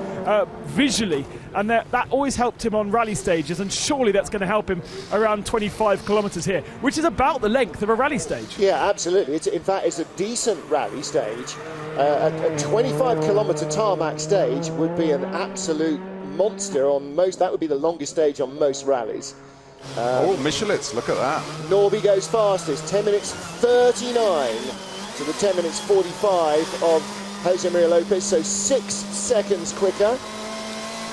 [SPEAKER 2] visually, and that always helped him on rally stages, and surely that's going to help him around 25 kilometres here, which is about the length of a rally stage.
[SPEAKER 3] Yeah, absolutely. In fact, it's a decent rally stage. A 25-kilometre tarmac stage would be an absolute monster on most. That would be the longest stage on most rallies.
[SPEAKER 4] Michelet's, look at that.
[SPEAKER 3] Norby goes fastest, 10 minutes 39 to the 10 minutes 45 of Jose Maria Lopez, so 6 seconds quicker.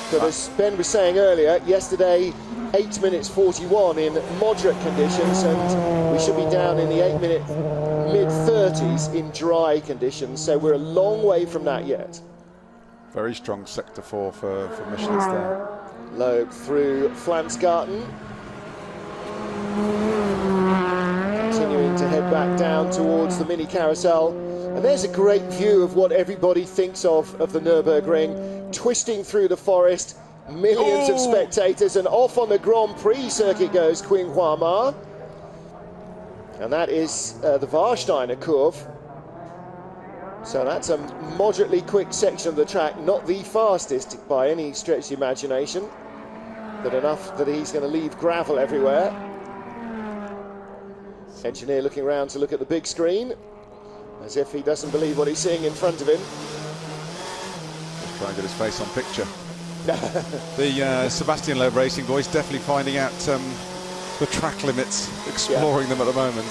[SPEAKER 3] But as Ben was saying earlier, yesterday 8 minutes 41 in moderate conditions, and we should be down in the 8-minute mid-30s in dry conditions, so we're a long way from that yet.
[SPEAKER 4] Very strong sector 4 for Michelet's there.
[SPEAKER 3] Loeb through Flansgarten, continuing to head back down towards the mini carousel, and there's a great view of what everybody thinks of the Nürburgring, twisting through the forest, millions of spectators, and off on the Grand Prix circuit goes Qinghua Ma, and that is the Warsteiner Kurve. So that's a moderately quick section of the track, not the fastest by any stretch of the imagination, but enough that he's going to leave gravel everywhere. Engineer looking around to look at the big screen, as if he doesn't believe what he's seeing in front of him.
[SPEAKER 4] Try and get his face on picture. The Sebastian Loeb Racing boys definitely finding out the track limits, exploring them at the moment.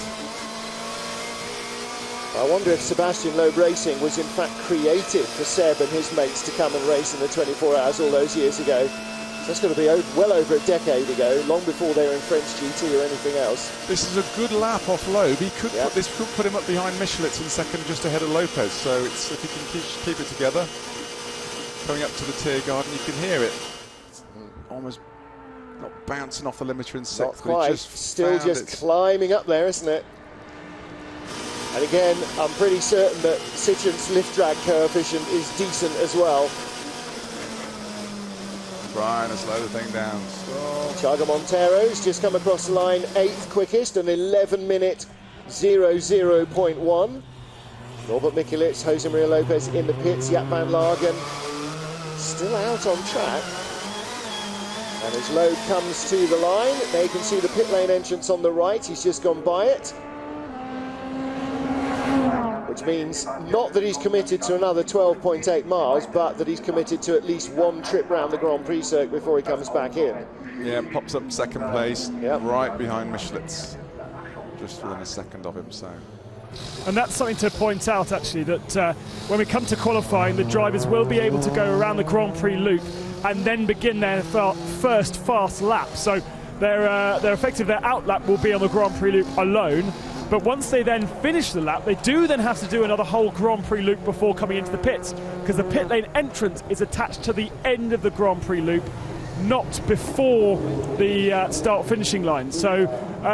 [SPEAKER 3] I wonder if Sebastian Loeb Racing was in fact created for Seb and his mates to come and race in the 24 hours all those years ago. So that's going to be well over a decade ago, long before they were in French GT or anything else.
[SPEAKER 4] This is a good lap off Loeb. He could this could put him up behind Michelet's in second, just ahead of Lopez. So it's, if he can keep it together, coming up to the Tiergarten, you can hear it. It's almost not bouncing off the limiter in second.
[SPEAKER 3] Not quite. Still just climbing up there, isn't it? And again, I'm pretty certain that Citroen's lift drag coefficient is decent as well.
[SPEAKER 4] Trying to slow the thing down.
[SPEAKER 3] Thiago Montero's just come across the line 8th quickest, an 11-minute 00.1. Norbert Mikelitz, Jose Maria Lopez in the pits, Jaap van Lagen still out on track. And as Loeb comes to the line, they can see the pit lane entrance on the right. He's just gone by it. Which means not that he's committed to another 12.8 miles, but that he's committed to at least one trip round the Grand Prix circuit before he comes back in.
[SPEAKER 4] Yeah, pops up second place, right behind Michelet's, just within a second of him. So,
[SPEAKER 2] and that's something to point out actually, that when we come to qualifying, the drivers will be able to go around the Grand Prix loop and then begin their first fast lap. So their out lap will be on the Grand Prix loop alone. But once they then finish the lap, they do then have to do another whole Grand Prix loop before coming into the pits, because the pit lane entrance is attached to the end of the Grand Prix loop, not before the start finishing line. So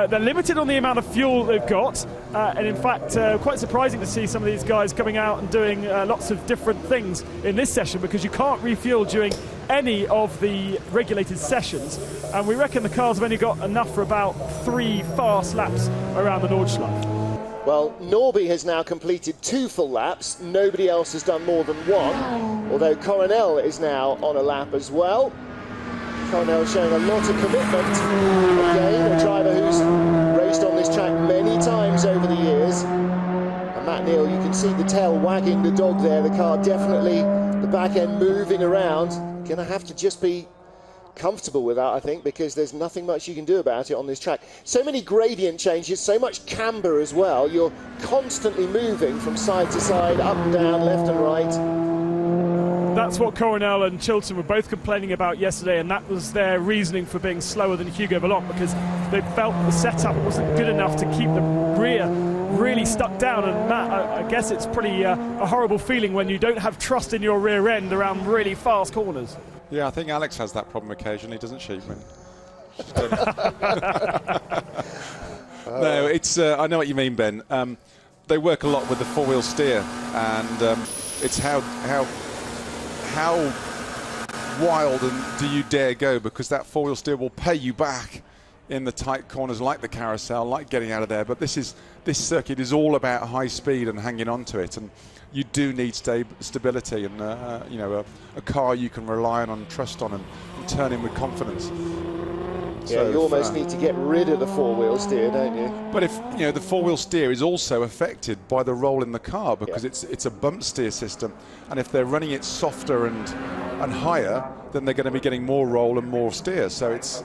[SPEAKER 2] they're limited on the amount of fuel they've got, and in fact quite surprising to see some of these guys coming out and doing lots of different things in this session, because you can't refuel during any of the regulated sessions, and we reckon the cars have only got enough for about 3 fast laps around the Nordschleife.
[SPEAKER 3] Well, Norby has now completed 2 full laps. Nobody else has done more than 1, although Coronel is now on a lap as well. Coronel showing a lot of commitment. Again, a driver who's raced on this track many times over the years. And Matt Neal, you can see tail wagging the dog there. The car definitely, the back end moving around. Going to have to just be comfortable with that, I think, because there's nothing much you can do about it on this track. So many gradient changes, so much camber as well. You're constantly moving from side to side, up and down, left and right.
[SPEAKER 2] That's what Coronel and Chilton were both complaining about yesterday, and that was their reasoning for being slower than Hugo Ballon, because they felt the setup wasn't good enough to keep the rear really stuck down. And Matt, I guess it's pretty a horrible feeling when you don't have trust in your rear end around really fast corners.
[SPEAKER 4] Yeah, I think Alex has that problem occasionally, doesn't she? No, it's. I know what you mean, Ben. They work a lot with the four-wheel steer, and it's how wild and do you dare go, because that four-wheel steer will pay you back in the tight corners, like the carousel, like getting out of there. But this circuit is all about high speed and hanging on to it, and you do need stability and a car you can rely on and trust on and turn in with confidence.
[SPEAKER 3] Yeah, so you almost need to get rid of the four-wheel steer, don't you?
[SPEAKER 4] But if the four-wheel steer is also affected by the roll in the car, because it's a bump steer system, and if they're running it softer and higher, then they're going to be getting more roll and more steer. So it's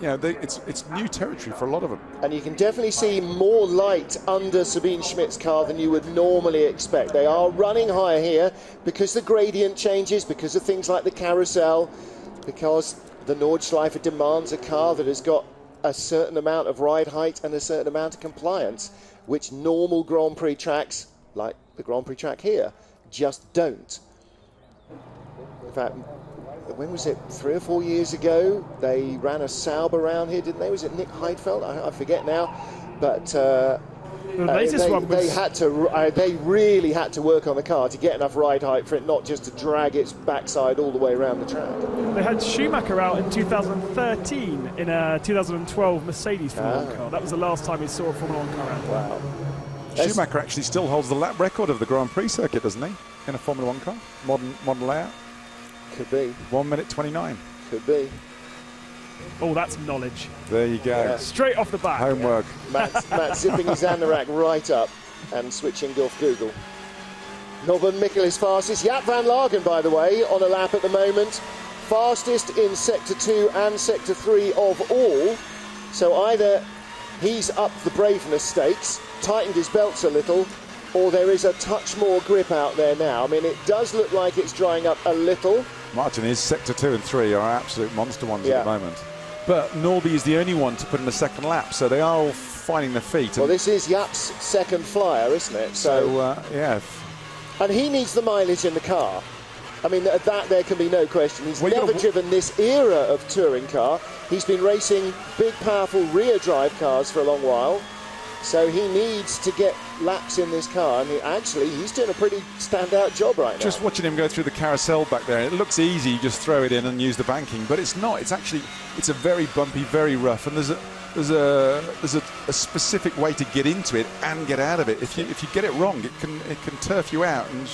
[SPEAKER 4] new territory for a lot of them.
[SPEAKER 3] And you can definitely see more light under Sabine Schmidt's car than you would normally expect. They are running higher here because the gradient changes, because of things like the carousel, because the Nordschleife demands a car that has got a certain amount of ride height and a certain amount of compliance, which normal Grand Prix tracks, like the Grand Prix track here, just don't. In fact, when was it, 3 or 4 years ago, they ran a Sauber around here, didn't they? Was it Nick Heidfeld? I forget now. But
[SPEAKER 2] the latest one was...
[SPEAKER 3] they really had to work on the car to get enough ride height for it not just to drag its backside all the way around the track.
[SPEAKER 2] They had Schumacher out in 2013 in a 2012 Mercedes Formula 1 car. That was the last time he saw a Formula 1 car out.
[SPEAKER 3] Wow.
[SPEAKER 4] Schumacher actually still holds the lap record of the Grand Prix circuit, doesn't he? In a Formula 1 car, modern layout.
[SPEAKER 3] Could be.
[SPEAKER 4] 1 minute 29.
[SPEAKER 3] Could be.
[SPEAKER 2] Oh, that's knowledge.
[SPEAKER 4] There you go.
[SPEAKER 3] Yeah.
[SPEAKER 2] Straight off the back.
[SPEAKER 4] Homework.
[SPEAKER 3] Yeah. Matt zipping his anorak right up and switching off Google. Northern Mikkel is fastest. Jaap van Lagen, by the way, on a lap at the moment. Fastest in Sector 2 and Sector 3 of all. So either he's upped the braveness stakes, tightened his belts a little, or there is a touch more grip out there now. I mean, it does look like it's drying up a little.
[SPEAKER 4] Martin, his Sector 2 and 3 are absolute monster ones at the moment. But Norby is the only one to put in a second lap, so they are all finding their feet.
[SPEAKER 3] Well, this is Jaap's second flyer, isn't it?
[SPEAKER 4] So yeah.
[SPEAKER 3] And he needs the mileage in the car. I mean, that there can be no question. He's never driven this era of touring car. He's been racing big, powerful rear drive cars for a long while. So he needs to get laps in this car, and he's doing a pretty standout job right now.
[SPEAKER 4] Just watching him go through the carousel back there, it looks easy, you just throw it in and use the banking, but it's not. It's a very bumpy, very rough, and there's a specific way to get into it and get out of it. If you get it wrong, it can turf you out and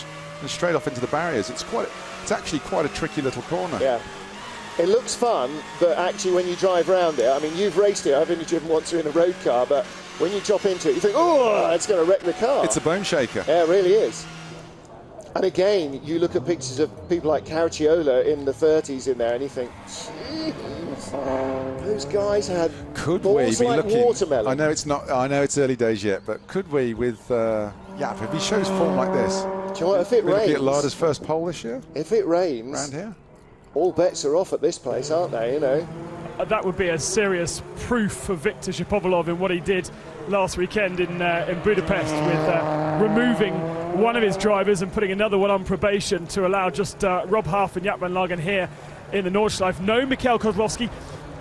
[SPEAKER 4] straight off into the barriers. It's actually quite a tricky little corner.
[SPEAKER 3] Yeah. It looks fun, but actually when you drive around it, I mean, you've raced it, I've only driven once in a road car, but when you drop into it, you think, oh, it's going to wreck the car.
[SPEAKER 4] It's a bone shaker.
[SPEAKER 3] Yeah, it really is. And again, you look at pictures of people like Caracciola in the 30s in there, and you think, geez, those guys had balls like watermelon.
[SPEAKER 4] I know it's not. I know it's early days yet, but could we, with Jaap, if he shows form like this,
[SPEAKER 3] do you know what, if it rains,
[SPEAKER 4] get Lada's first pole this year?
[SPEAKER 3] If it rains,
[SPEAKER 4] around here,
[SPEAKER 3] all bets are off at this place, aren't they? You know.
[SPEAKER 2] That would be a serious proof for Viktor Shapovalov in what he did last weekend in Budapest, with removing one of his drivers and putting another one on probation to allow just Rob Huff and Jaap van Lagen here in the Nordschleife. No Mikhail Kozlowski.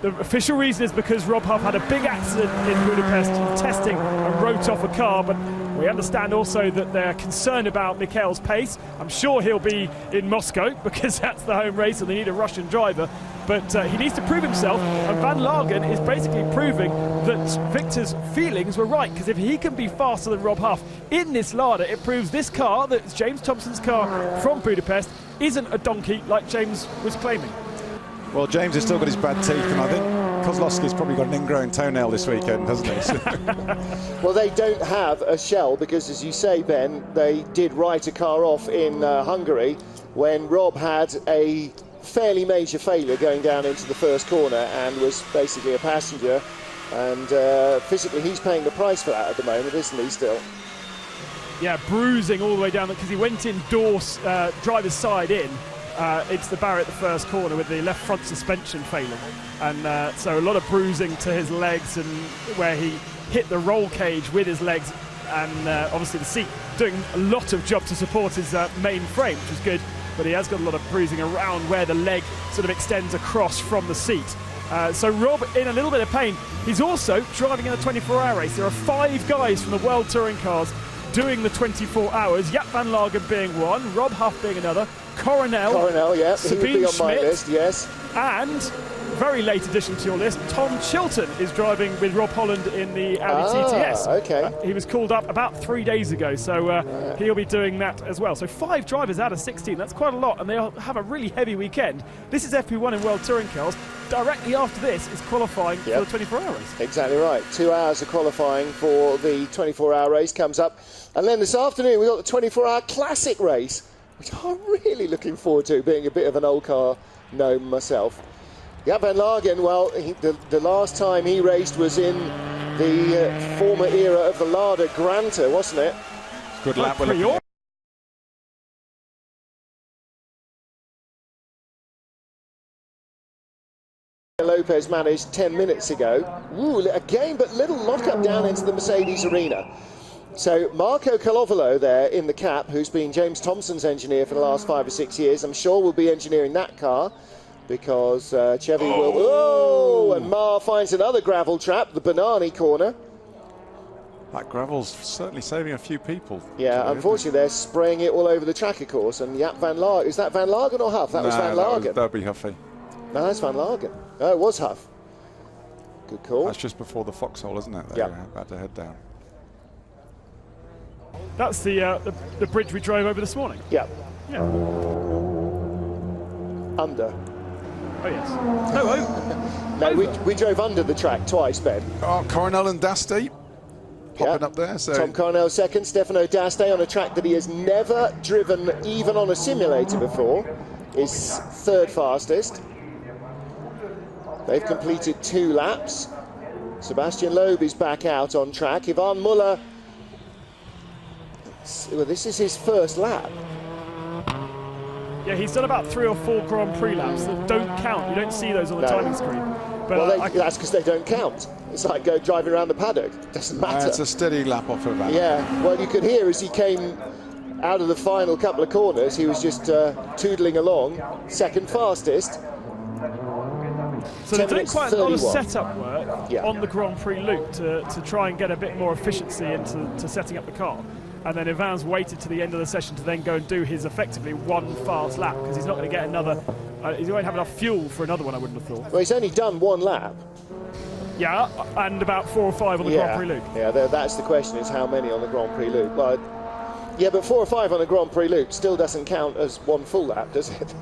[SPEAKER 2] The official reason is because Rob Huff had a big accident in Budapest in testing and wrote off a car, but we understand also that they're concerned about Mikhail's pace. I'm sure he'll be in Moscow because that's the home race and they need a Russian driver, but he needs to prove himself, and Van Lagen is basically proving that Victor's feelings were right, because if he can be faster than Rob Huff in this Lada, it proves this car, that's James Thompson's car from Budapest, isn't a donkey like James was claiming.
[SPEAKER 4] Well, James has still got his bad teeth, and I think Kozlowski's probably got an ingrowing toenail this weekend, hasn't he?
[SPEAKER 3] Well, they don't have a shell because, as you say, Ben, they did write a car off in Hungary when Rob had a fairly major failure going down into the first corner and was basically a passenger. And physically, he's paying the price for that at the moment, isn't he, still?
[SPEAKER 2] Yeah, bruising all the way down because he went in driver's side in. It's the barrier at the first corner with the left front suspension failing. And so a lot of bruising to his legs, and where he hit the roll cage with his legs, and obviously the seat doing a lot of job to support his main frame, which is good. But he has got a lot of bruising around where the leg sort of extends across from the seat. So Rob in a little bit of pain. He's also driving in a 24-hour race. There are 5 guys from the World Touring Cars doing the 24 hours. Jaap van Lagen being one, Rob Huff being another, Coronel,
[SPEAKER 3] yeah,
[SPEAKER 2] Sabine
[SPEAKER 3] he would be on my
[SPEAKER 2] Schmidt,
[SPEAKER 3] list, yes.
[SPEAKER 2] And very late addition to your list, Tom Chilton is driving with Rob Holland in the Audi TTS.
[SPEAKER 3] Okay.
[SPEAKER 2] He was called up about 3 days ago, so he'll be doing that as well. So 5 drivers out of 16, that's quite a lot, and they'll have a really heavy weekend. This is FP1 in World Touring Cars. Directly after this is qualifying for the 24-hour race.
[SPEAKER 3] Exactly right. 2 hours of qualifying for the 24-hour race comes up. And then this afternoon we've got the 24-hour classic race, which I'm really looking forward to, being a bit of an old car gnome myself. Jaap van Lagen, well, the last time he raced was in the former era of the Lada Granta, wasn't it?
[SPEAKER 4] Good lap. Well,
[SPEAKER 3] Lopez managed 10 minutes ago. Ooh, again, but little lock-up down into the Mercedes arena. So Marco Calovolo there in the cap, who's been James Thompson's engineer for the last 5 or 6 years, I'm sure will be engineering that car, because Chevy will... Oh, and Mar finds another gravel trap, the Banani corner.
[SPEAKER 4] That gravel's certainly saving a few people.
[SPEAKER 3] Yeah,
[SPEAKER 4] today,
[SPEAKER 3] unfortunately they're spraying it all over the track, of course, and Jaap van Lagen... Is that Van Lagen or Huff? That was Van Lagen.
[SPEAKER 4] That'd be Huffy.
[SPEAKER 3] No, that's Van Lagen. Oh, it was Huff. Good call.
[SPEAKER 4] That's just before the foxhole, isn't it?
[SPEAKER 3] Yeah.
[SPEAKER 4] About to head down.
[SPEAKER 2] That's the bridge we drove over this morning.
[SPEAKER 3] Yeah.
[SPEAKER 2] Yeah.
[SPEAKER 3] Under.
[SPEAKER 2] Oh, yes. No,
[SPEAKER 3] No, we drove under the track twice, Ben.
[SPEAKER 4] Oh, Coronel and Dasty popping up there. So
[SPEAKER 3] Tom Coronel second, Stefano Daste on a track that he has never driven even on a simulator before, is third fastest. They've completed 2 laps. Sebastian Loeb is back out on track. Ivan Muller, well, this is his first lap.
[SPEAKER 2] Yeah, he's done about 3 or 4 Grand Prix laps that don't count. You don't see those on the timing screen. But
[SPEAKER 3] Well, that's because they don't count. It's like driving around the paddock. Doesn't matter.
[SPEAKER 4] it's a steady lap off of that.
[SPEAKER 3] Yeah, well, you could hear as he came out of the final couple of corners, he was just toodling along, second fastest.
[SPEAKER 2] So they're doing quite a lot of
[SPEAKER 3] 31.
[SPEAKER 2] setup work on the Grand Prix loop to try and get a bit more efficiency into setting up the car. And then Ivan's waited to the end of the session to then go and do his effectively 1 fast lap, because he's not going to get another, he won't have enough fuel for another one, I wouldn't have thought.
[SPEAKER 3] Well, he's only done 1 lap.
[SPEAKER 2] Yeah, and about 4 or 5 on the Grand Prix loop.
[SPEAKER 3] Yeah, that's the question, is how many on the Grand Prix loop. Well, yeah, but 4 or 5 on the Grand Prix loop still doesn't count as 1 full lap, does it?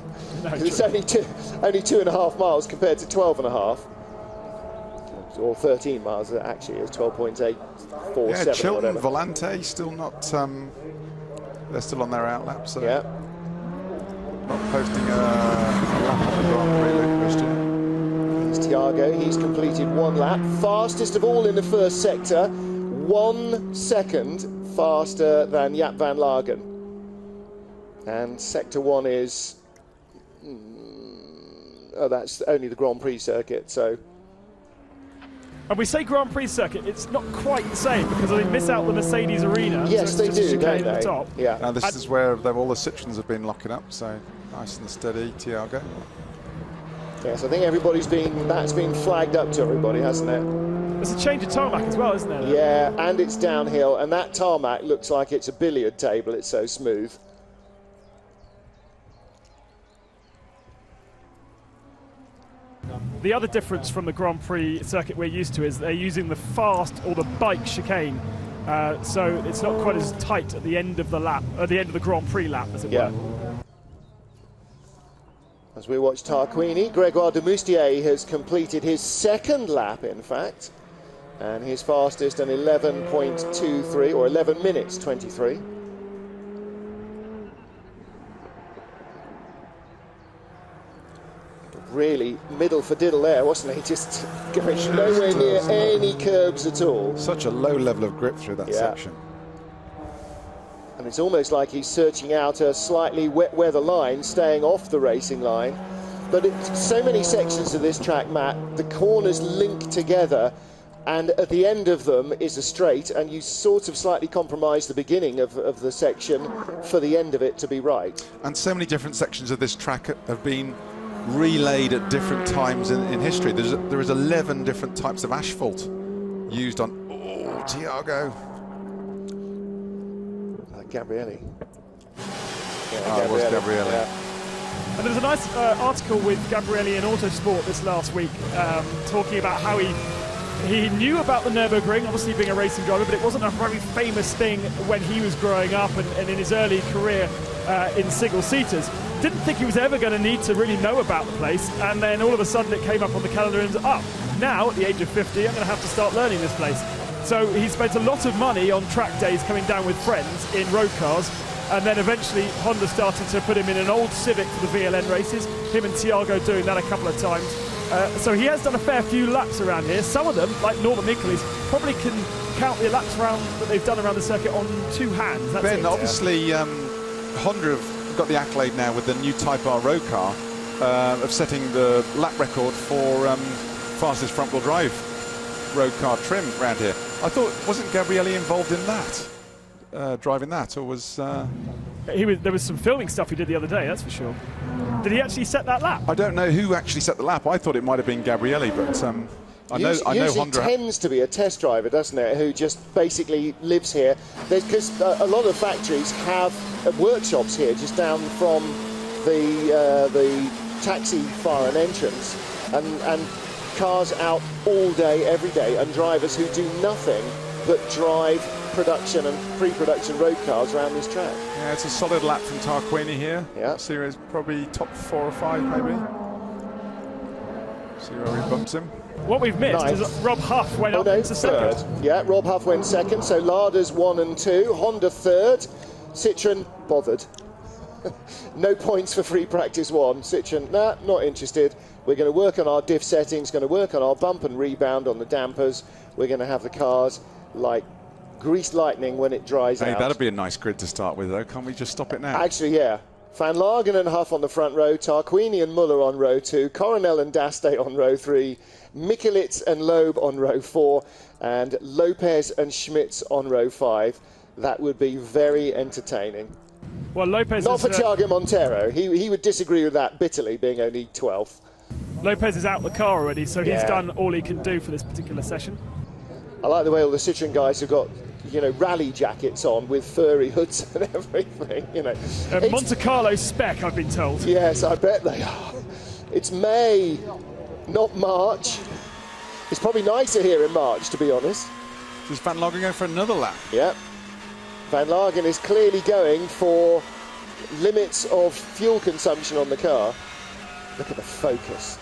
[SPEAKER 2] No,
[SPEAKER 3] it's only 2.5 miles compared to 12.5. Or 13 miles, actually. It's 12.847.
[SPEAKER 4] Yeah, Chilton,
[SPEAKER 3] whatever.
[SPEAKER 4] Volante still not... they're still on their out lap, so...
[SPEAKER 3] Yeah.
[SPEAKER 4] Not posting a lap on the Grand Prix loop, Christian.
[SPEAKER 3] Here's Thiago. He's completed 1 lap. Fastest of all in the first sector. 1 second faster than Jaap van Lagen. And sector 1 is... oh, that's only the Grand Prix circuit, so...
[SPEAKER 2] And we say Grand Prix circuit, it's not quite the same, because they miss out the Mercedes arena.
[SPEAKER 3] Yes,
[SPEAKER 2] so
[SPEAKER 3] they
[SPEAKER 2] it's just
[SPEAKER 3] do,
[SPEAKER 2] a chicane
[SPEAKER 3] don't
[SPEAKER 2] at the
[SPEAKER 3] they?
[SPEAKER 2] top.
[SPEAKER 3] Yeah.
[SPEAKER 4] Now this is where all the Citroens have been locking up, so nice and steady, Thiago.
[SPEAKER 3] Yes, I think that's been flagged up to everybody, hasn't it?
[SPEAKER 2] There's a change of tarmac as well, isn't there?
[SPEAKER 3] Yeah, and it's downhill, and that tarmac looks like it's a billiard table, it's so smooth.
[SPEAKER 2] The other difference from the Grand Prix circuit we're used to is they're using the fast or the bike chicane, so it's not quite as tight at the end of the lap, at the end of the Grand Prix lap, as it were.
[SPEAKER 3] As we watch Tarquini, Gregoire de Moustier has completed his second lap, in fact, and his fastest an 11.23 or 11 minutes 23. Really middle for diddle there, wasn't he? Just going nowhere near any curbs at all.
[SPEAKER 4] Such a low level of grip through that section.
[SPEAKER 3] And it's almost like he's searching out a slightly wet weather line, staying off the racing line. But so many sections of this track, Matt, the corners link together, and at the end of them is a straight, and you sort of slightly compromise the beginning of the section for the end of it to be right.
[SPEAKER 4] And so many different sections of this track have been relayed at different times in history. There is 11 different types of asphalt used on Thiago.
[SPEAKER 3] Gabrielli.
[SPEAKER 4] It was Gabrielli.
[SPEAKER 3] Yeah.
[SPEAKER 2] And there was a nice article with Gabrielli in Autosport this last week, talking about how he knew about the Nürburgring, obviously being a racing driver, but it wasn't a very famous thing when he was growing up and in his early career in single-seaters. Didn't think he was ever going to need to really know about the place, and then all of a sudden it came up on the calendar and now at the age of 50 I'm going to have to start learning this place. So he spent a lot of money on track days coming down with friends in road cars, and then eventually Honda started to put him in an old Civic for the VLN races, him and Thiago doing that a couple of times. So he has done a fair few laps around here. Some of them, like Norman Michelis, probably can count the laps around that they've done around the circuit on two hands. That's
[SPEAKER 4] Ben,
[SPEAKER 2] it.
[SPEAKER 4] obviously Honda have got the accolade now with the new Type R road car of setting the lap record for fastest front-wheel drive road car trim around here. I thought, wasn't Gabrielli involved in that, driving that, or was...
[SPEAKER 2] There was some filming stuff he did the other day, that's for sure. Did he actually set that lap?
[SPEAKER 4] I don't know who actually set the lap. I thought it might have been Gabrielli, but I know Honda
[SPEAKER 3] tends to be a test driver, doesn't it, who just basically lives here. Because a lot of factories have workshops here, just down from the taxi fire and entrance, and cars out all day, every day, and drivers who do nothing but drive production and pre-production road cars around this track.
[SPEAKER 4] Yeah, it's a solid lap from Tarquini here.
[SPEAKER 3] Yeah.
[SPEAKER 4] Series probably top 4 or 5 maybe. See where he bumps him.
[SPEAKER 2] What we've missed is Rob Huff went up into
[SPEAKER 3] third.
[SPEAKER 2] second.
[SPEAKER 3] Yeah, Rob Huff went second, so Lada's 1 and 2, Honda third, Citroën bothered. No points for free practice 1. Citroën, not interested. We're going to work on our diff settings, going to work on our bump and rebound on the dampers. We're going to have the cars like greased lightning when it dries out.
[SPEAKER 4] That'd be a nice grid to start with, though. Can't we just stop it now?
[SPEAKER 3] Actually, yeah. Van Lagen and Huff on the front row, Tarquini and Muller on row 2, Coronel and Daste on row 3, Michelitz and Loeb on row 4, and Lopez and Schmitz on row 5. That would be very entertaining.
[SPEAKER 2] Well, Lopez
[SPEAKER 3] not for Thiago Montero. He would disagree with that bitterly, being only 12th.
[SPEAKER 2] Lopez is out the car already, so he's done all he can do for this particular session.
[SPEAKER 3] I like the way all the Citroën guys have got, rally jackets on with furry hoods and everything,
[SPEAKER 2] Monte Carlo spec, I've been told.
[SPEAKER 3] Yes, I bet they are. It's May, not March. It's probably nicer here in March, to be honest.
[SPEAKER 4] Is Van Lagen going for another lap?
[SPEAKER 3] Yep. Van Lagen is clearly going for limits of fuel consumption on the car. Look at the focus.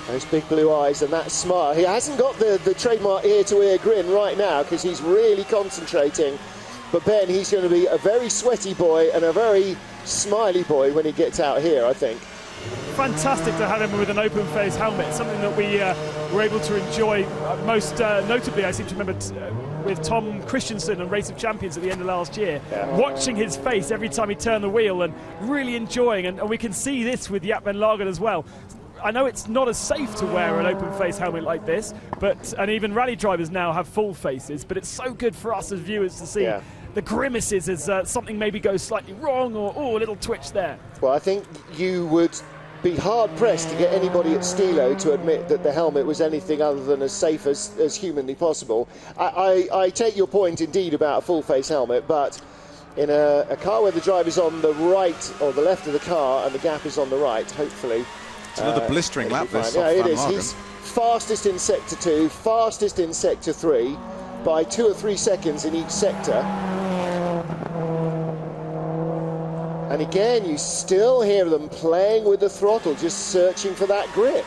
[SPEAKER 3] Those big blue eyes and that smile. He hasn't got the trademark ear-to-ear grin right now because he's really concentrating. But Ben, he's going to be a very sweaty boy and a very smiley boy when he gets out here, I think.
[SPEAKER 2] Fantastic to have him with an open face helmet, something that we were able to enjoy most notably, I seem to remember, with Tom Christensen and Race of Champions at the end of last year, watching his face every time he turned the wheel and really enjoying, and we can see this with Jaap van Lagen as well. I know it's not as safe to wear an open face helmet like this, and even rally drivers now have full faces, but it's so good for us as viewers to see the grimaces as something maybe goes slightly wrong or a little twitch there.
[SPEAKER 3] Well, I think you would be hard-pressed to get anybody at Stilo to admit that the helmet was anything other than as safe as humanly possible. I take your point indeed about a full-face helmet, but in a car where the driver's on the right or the left of the car and the gap is on the right, hopefully...
[SPEAKER 4] It's another blistering lap this.
[SPEAKER 3] Yeah, it is. He's fastest in Sector 2, fastest in Sector 3 by 2 or 3 seconds in each sector. And again, you still hear them playing with the throttle, just searching for that grip.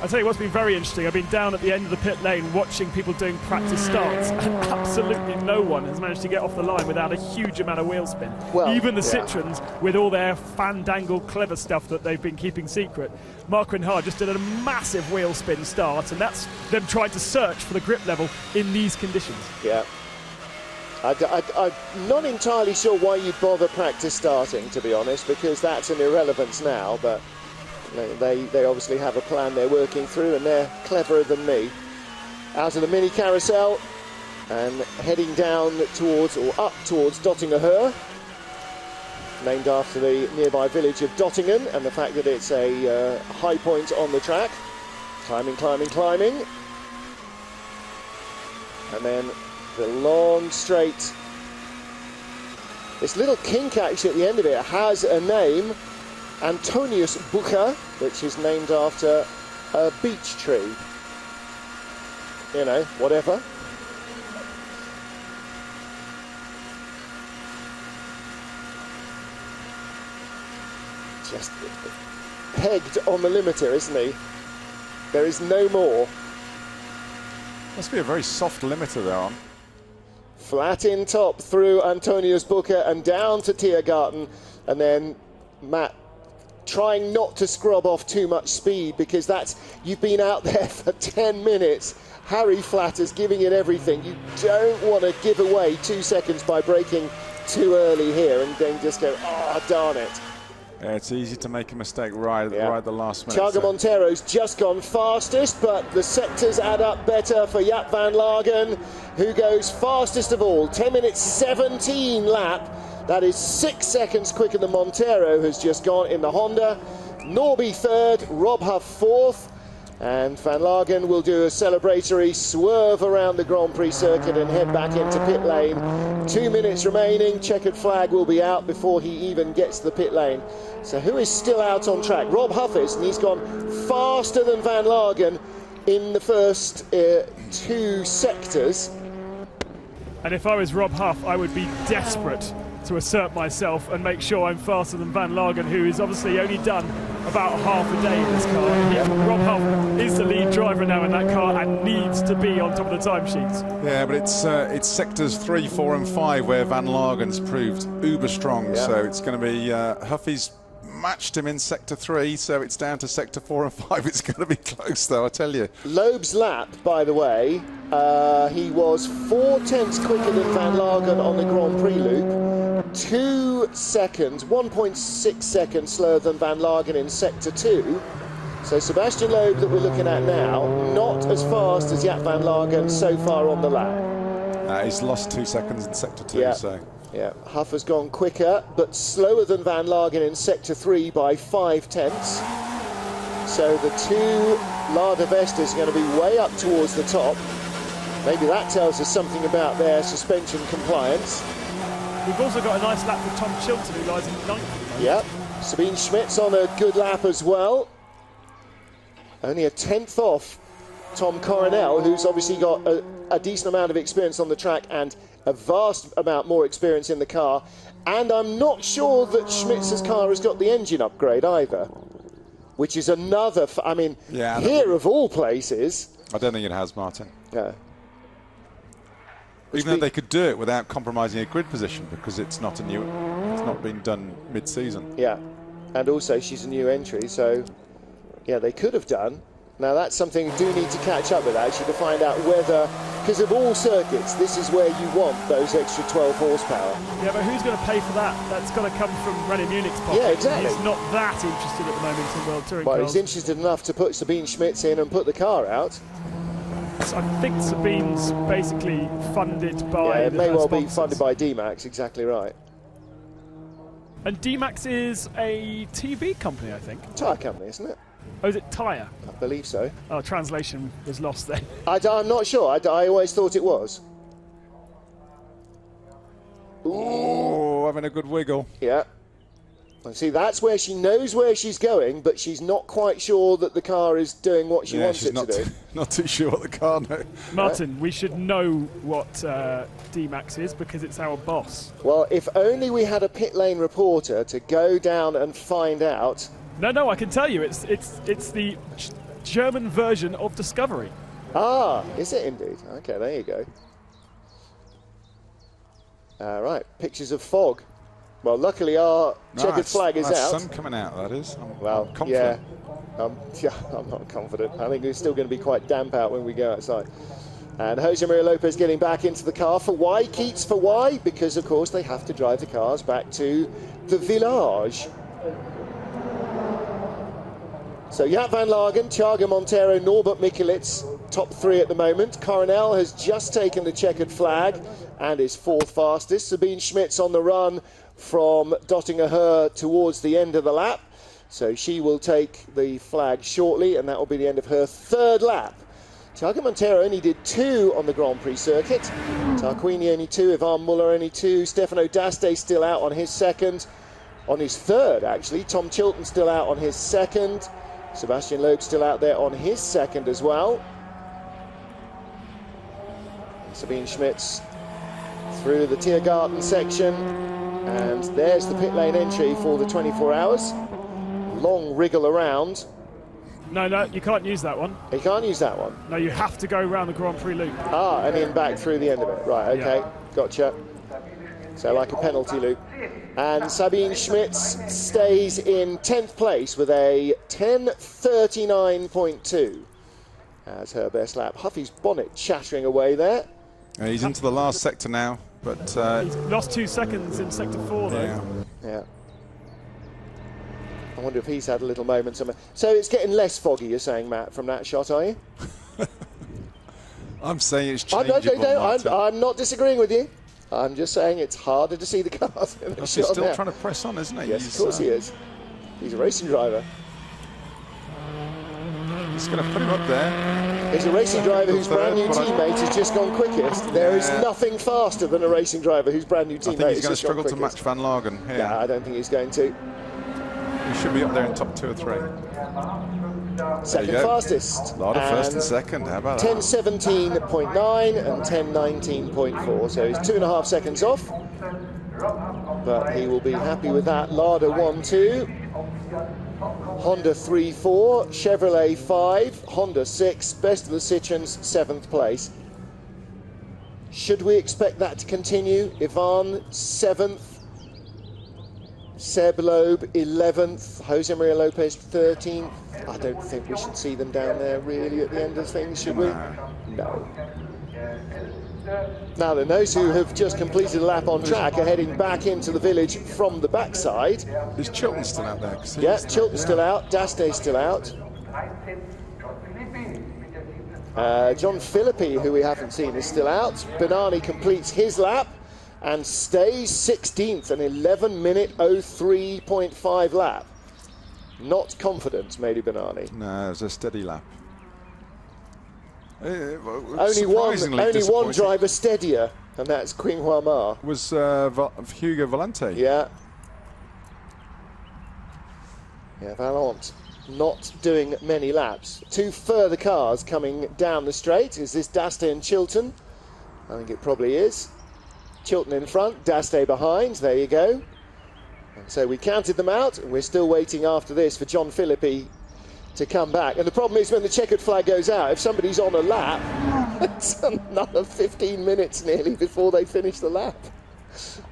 [SPEAKER 2] I'll tell you what's been very interesting. I've been down at the end of the pit lane watching people doing practice starts, and absolutely no one has managed to get off the line without a huge amount of wheel spin.
[SPEAKER 3] Well,
[SPEAKER 2] even the Citroens, with all their fandangled clever stuff that they've been keeping secret. Mark Reinhardt just did a massive wheel spin start, and that's them trying to search for the grip level in these conditions.
[SPEAKER 3] Yeah. I'm not entirely sure why you'd bother practice starting, to be honest, because that's an irrelevance now, but they obviously have a plan they're working through, and they're cleverer than me. Out of the mini carousel and heading down towards, or up towards Dottingerhöhe, named after the nearby village of Dottingen and the fact that it's a high point on the track. Climbing, climbing, climbing. And then the long straight. This little kink actually at the end of it has a name, Antonius Bucher, which is named after a beech tree. You know, whatever. Just pegged on the limiter, isn't he? There is no more.
[SPEAKER 4] Must be a very soft limiter they're on.
[SPEAKER 3] Flat in top through Antonius Bucher and down to Tiergarten, and then Matt trying not to scrub off too much speed, because that's, you've been out there for 10 minutes. Harry Flatters giving it everything. You don't want to give away 2 seconds by braking too early here and then just go, oh, darn it.
[SPEAKER 4] Yeah, it's easy to make a mistake right at the last minute.
[SPEAKER 3] Thiago Montero's just gone fastest, but the sectors add up better for Jaap van Lagen, who goes fastest of all. 10 minutes 17 lap. That is 6 seconds quicker than Montero has just gone in the Honda. Norby third, Rob Huff fourth, and Van Lagen will do a celebratory swerve around the Grand Prix circuit and head back into pit lane. 2 minutes remaining, checkered flag will be out before he even gets to the pit lane. So who is still out on track? Rob Huff is, and he's gone faster than Van Lagen in the first 2 sectors.
[SPEAKER 2] And if I was Rob Huff, I would be desperate to assert myself and make sure I'm faster than Van Lagen, who is obviously only done about half a day in this car. Rob Huff is the lead driver now in that car and needs to be on top of the timesheets.
[SPEAKER 4] Yeah, but it's sectors 3, 4 and 5 where Van Lagen's proved uber strong, so it's going to be Huffy's matched him in sector 3, so it's down to sector 4 and 5. It's going to be close though, I tell you.
[SPEAKER 3] Loeb's lap, by the way, he was 4 tenths quicker than Van Lagen on the Grand Prix loop. 2 seconds, 1.6 seconds slower than Van Lagen in sector 2. So Sebastian Loeb that we're looking at now, not as fast as Jaap van Lagen so far on the lap.
[SPEAKER 4] He's lost 2 seconds in sector 2, so.
[SPEAKER 3] Yeah, Huff has gone quicker, but slower than Van Lagen in sector 3 by 5 tenths. So the 2 Lada Vestas are going to be way up towards the top. Maybe that tells us something about their suspension compliance.
[SPEAKER 2] We've also got a nice lap for Tom Chilton, who lies in 9th.
[SPEAKER 3] Yep, Sabine Schmitz on a good lap as well. Only a 10th off Tom Coronel, who's obviously got a decent amount of experience on the track and a vast amount more experience in the car. And I'm not sure that Schmitz's car has got the engine upgrade either, which is another, here of all places.
[SPEAKER 4] I don't think it has, Martin.
[SPEAKER 3] Yeah.
[SPEAKER 4] Even though they could do it without compromising a grid position, because it's not been done mid-season.
[SPEAKER 3] Yeah, and also she's a new entry, so yeah, they could have done. Now that's something we do need to catch up with actually, to find out whether, because of all circuits, this is where you want those extra 12 horsepower.
[SPEAKER 2] Yeah, but who's going to pay for that? That's got to come from René Munich's pocket.
[SPEAKER 3] Yeah, exactly.
[SPEAKER 2] He's not that interested at the moment in World Touring
[SPEAKER 3] Well,
[SPEAKER 2] cars.
[SPEAKER 3] he's interested enough to put Sabine Schmitz in and put the car out.
[SPEAKER 2] I think Sabine's basically funded by
[SPEAKER 3] it may well
[SPEAKER 2] sponsors.
[SPEAKER 3] be funded by D-Max, exactly right.
[SPEAKER 2] And D-Max is a TV company, I think.
[SPEAKER 3] Tyre company, isn't it?
[SPEAKER 2] Oh, is it tyre?
[SPEAKER 3] I believe so.
[SPEAKER 2] Oh, translation was lost then.
[SPEAKER 3] I'm not sure. I always thought it was.
[SPEAKER 4] Oh, having a good wiggle.
[SPEAKER 3] Yeah. And see, that's where she knows where she's going, but she's not quite sure that the car is doing what she wants it to do.
[SPEAKER 4] Not too sure what the car knows.
[SPEAKER 2] Martin, we should know what D-Max is because it's our boss.
[SPEAKER 3] Well, if only we had a pit lane reporter to go down and find out.
[SPEAKER 2] No, I can tell you, it's the German version of Discovery.
[SPEAKER 3] Ah, is it indeed? Okay, there you go. Right, pictures of fog. Well, luckily our checkered flag is out.
[SPEAKER 4] Sun coming out, that is. I'm confident.
[SPEAKER 3] Yeah, I'm not confident. I think it's still going to be quite damp out when we go outside. And Jose Maria Lopez getting back into the car. For why, Keats? For why? Because, of course, they have to drive the cars back to the village. So Jaap van Lagen, Thiago Monteiro, Norbert Mikulits, top 3 at the moment. Coronel has just taken the checkered flag and is 4th fastest. Sabine Schmitz on the run from Dottinger towards the end of the lap. So she will take the flag shortly, and that will be the end of her 3rd lap. Thiago Monteiro only did 2 on the Grand Prix circuit. Tarquini only 2, Ivan Muller only 2, Stefano D'Aste still out on his 2nd. On his 3rd, actually. Tom Chilton still out on his 2nd. Sebastian Loeb still out there on his 2nd as well. Sabine Schmitz through the Tiergarten section. And there's the pit lane entry for the 24 hours. Long wriggle around.
[SPEAKER 2] No, you can't use that one.
[SPEAKER 3] You can't use that one?
[SPEAKER 2] No, you have to go around the Grand Prix loop.
[SPEAKER 3] Ah, and then back through the end of it. Right, okay, gotcha. So like a penalty loop. And Sabine Schmitz stays in 10th place with a 10:39.2 as her best lap. Huffy's bonnet chattering away there.
[SPEAKER 4] He's into the last sector now, but
[SPEAKER 2] he's lost 2 seconds in sector 4 though.
[SPEAKER 3] Yeah. I wonder if he's had a little moment somewhere. So it's getting less foggy, you're saying, Matt, from that shot, are you?
[SPEAKER 4] I'm saying it's changeable.
[SPEAKER 3] I'm not disagreeing with you. I'm just saying it's harder to see the cars.
[SPEAKER 4] He's still trying to press on, isn't he?
[SPEAKER 3] Yes, of course he is. He's a racing driver.
[SPEAKER 4] He's going to put him up there.
[SPEAKER 3] He's a racing driver whose brand new teammate has just gone quickest. There is nothing faster than a racing driver whose brand new teammate has just gone quickest.
[SPEAKER 4] I think he's going to struggle to match Van Lagen here.
[SPEAKER 3] Yeah, I don't think he's going to.
[SPEAKER 4] He should be up there in top 2 or 3.
[SPEAKER 3] Second fastest.
[SPEAKER 4] A lot of first and second. How about that?
[SPEAKER 3] 10:17.9 and 10:19.4. So he's 2.5 seconds off. But he will be happy with that. Lada 1-2. Honda 3-4. Chevrolet 5. Honda 6. Best of the Citroens, 7th place. Should we expect that to continue? Ivan 7th. Seb Loeb 11th, Jose Maria Lopez 13th. I don't think we should see them down there really at the end of things, should we? No. Now then, those who have just completed a lap on track are heading back into the village from the backside.
[SPEAKER 4] Is Chilton still out there?
[SPEAKER 3] Yeah, Chilton's still out, D'Aste's still out. John Philippi, who we haven't seen, is still out. Benani completes his lap and stays 16th, an 11:03.5 lap. Not confident, Mehdi Benani.
[SPEAKER 4] No, it was a steady lap.
[SPEAKER 3] Only one driver steadier, and that's Qinghua Ma.
[SPEAKER 4] Was Hugo Valente.
[SPEAKER 3] Yeah. Yeah, Valente not doing many laps. 2 further cars coming down the straight. Is this D'Aste and Chilton? I think it probably is. Chilton in front, D'Aste behind, there you go. And so we counted them out, and we're still waiting after this for John Philippi to come back. And the problem is when the checkered flag goes out, if somebody's on a lap, it's another 15 minutes nearly before they finish the lap,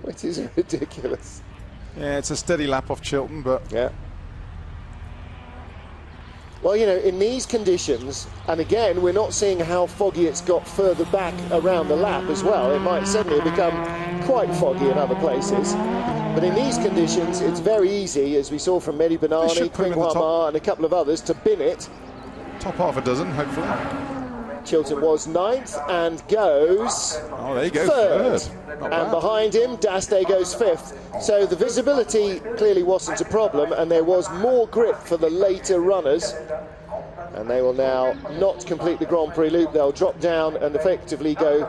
[SPEAKER 3] which is ridiculous.
[SPEAKER 4] Yeah, it's a steady lap off Chilton, but...
[SPEAKER 3] Yeah. Well, you know, in these conditions, and again, we're not seeing how foggy it's got further back around the lap as well. It might suddenly become quite foggy in other places. But in these conditions, it's very easy, as we saw from Mehdi Benani, Qinghua Ma, and a couple of others, to bin it.
[SPEAKER 4] Top half a dozen, hopefully.
[SPEAKER 3] Chilton was 9th and goes
[SPEAKER 4] there you go,
[SPEAKER 3] 3rd.
[SPEAKER 4] Not
[SPEAKER 3] And
[SPEAKER 4] bad.
[SPEAKER 3] behind him, D'Aste goes 5th. So the visibility clearly wasn't a problem, and there was more grip for the later runners. And they will now not complete the Grand Prix loop. They'll drop down and effectively go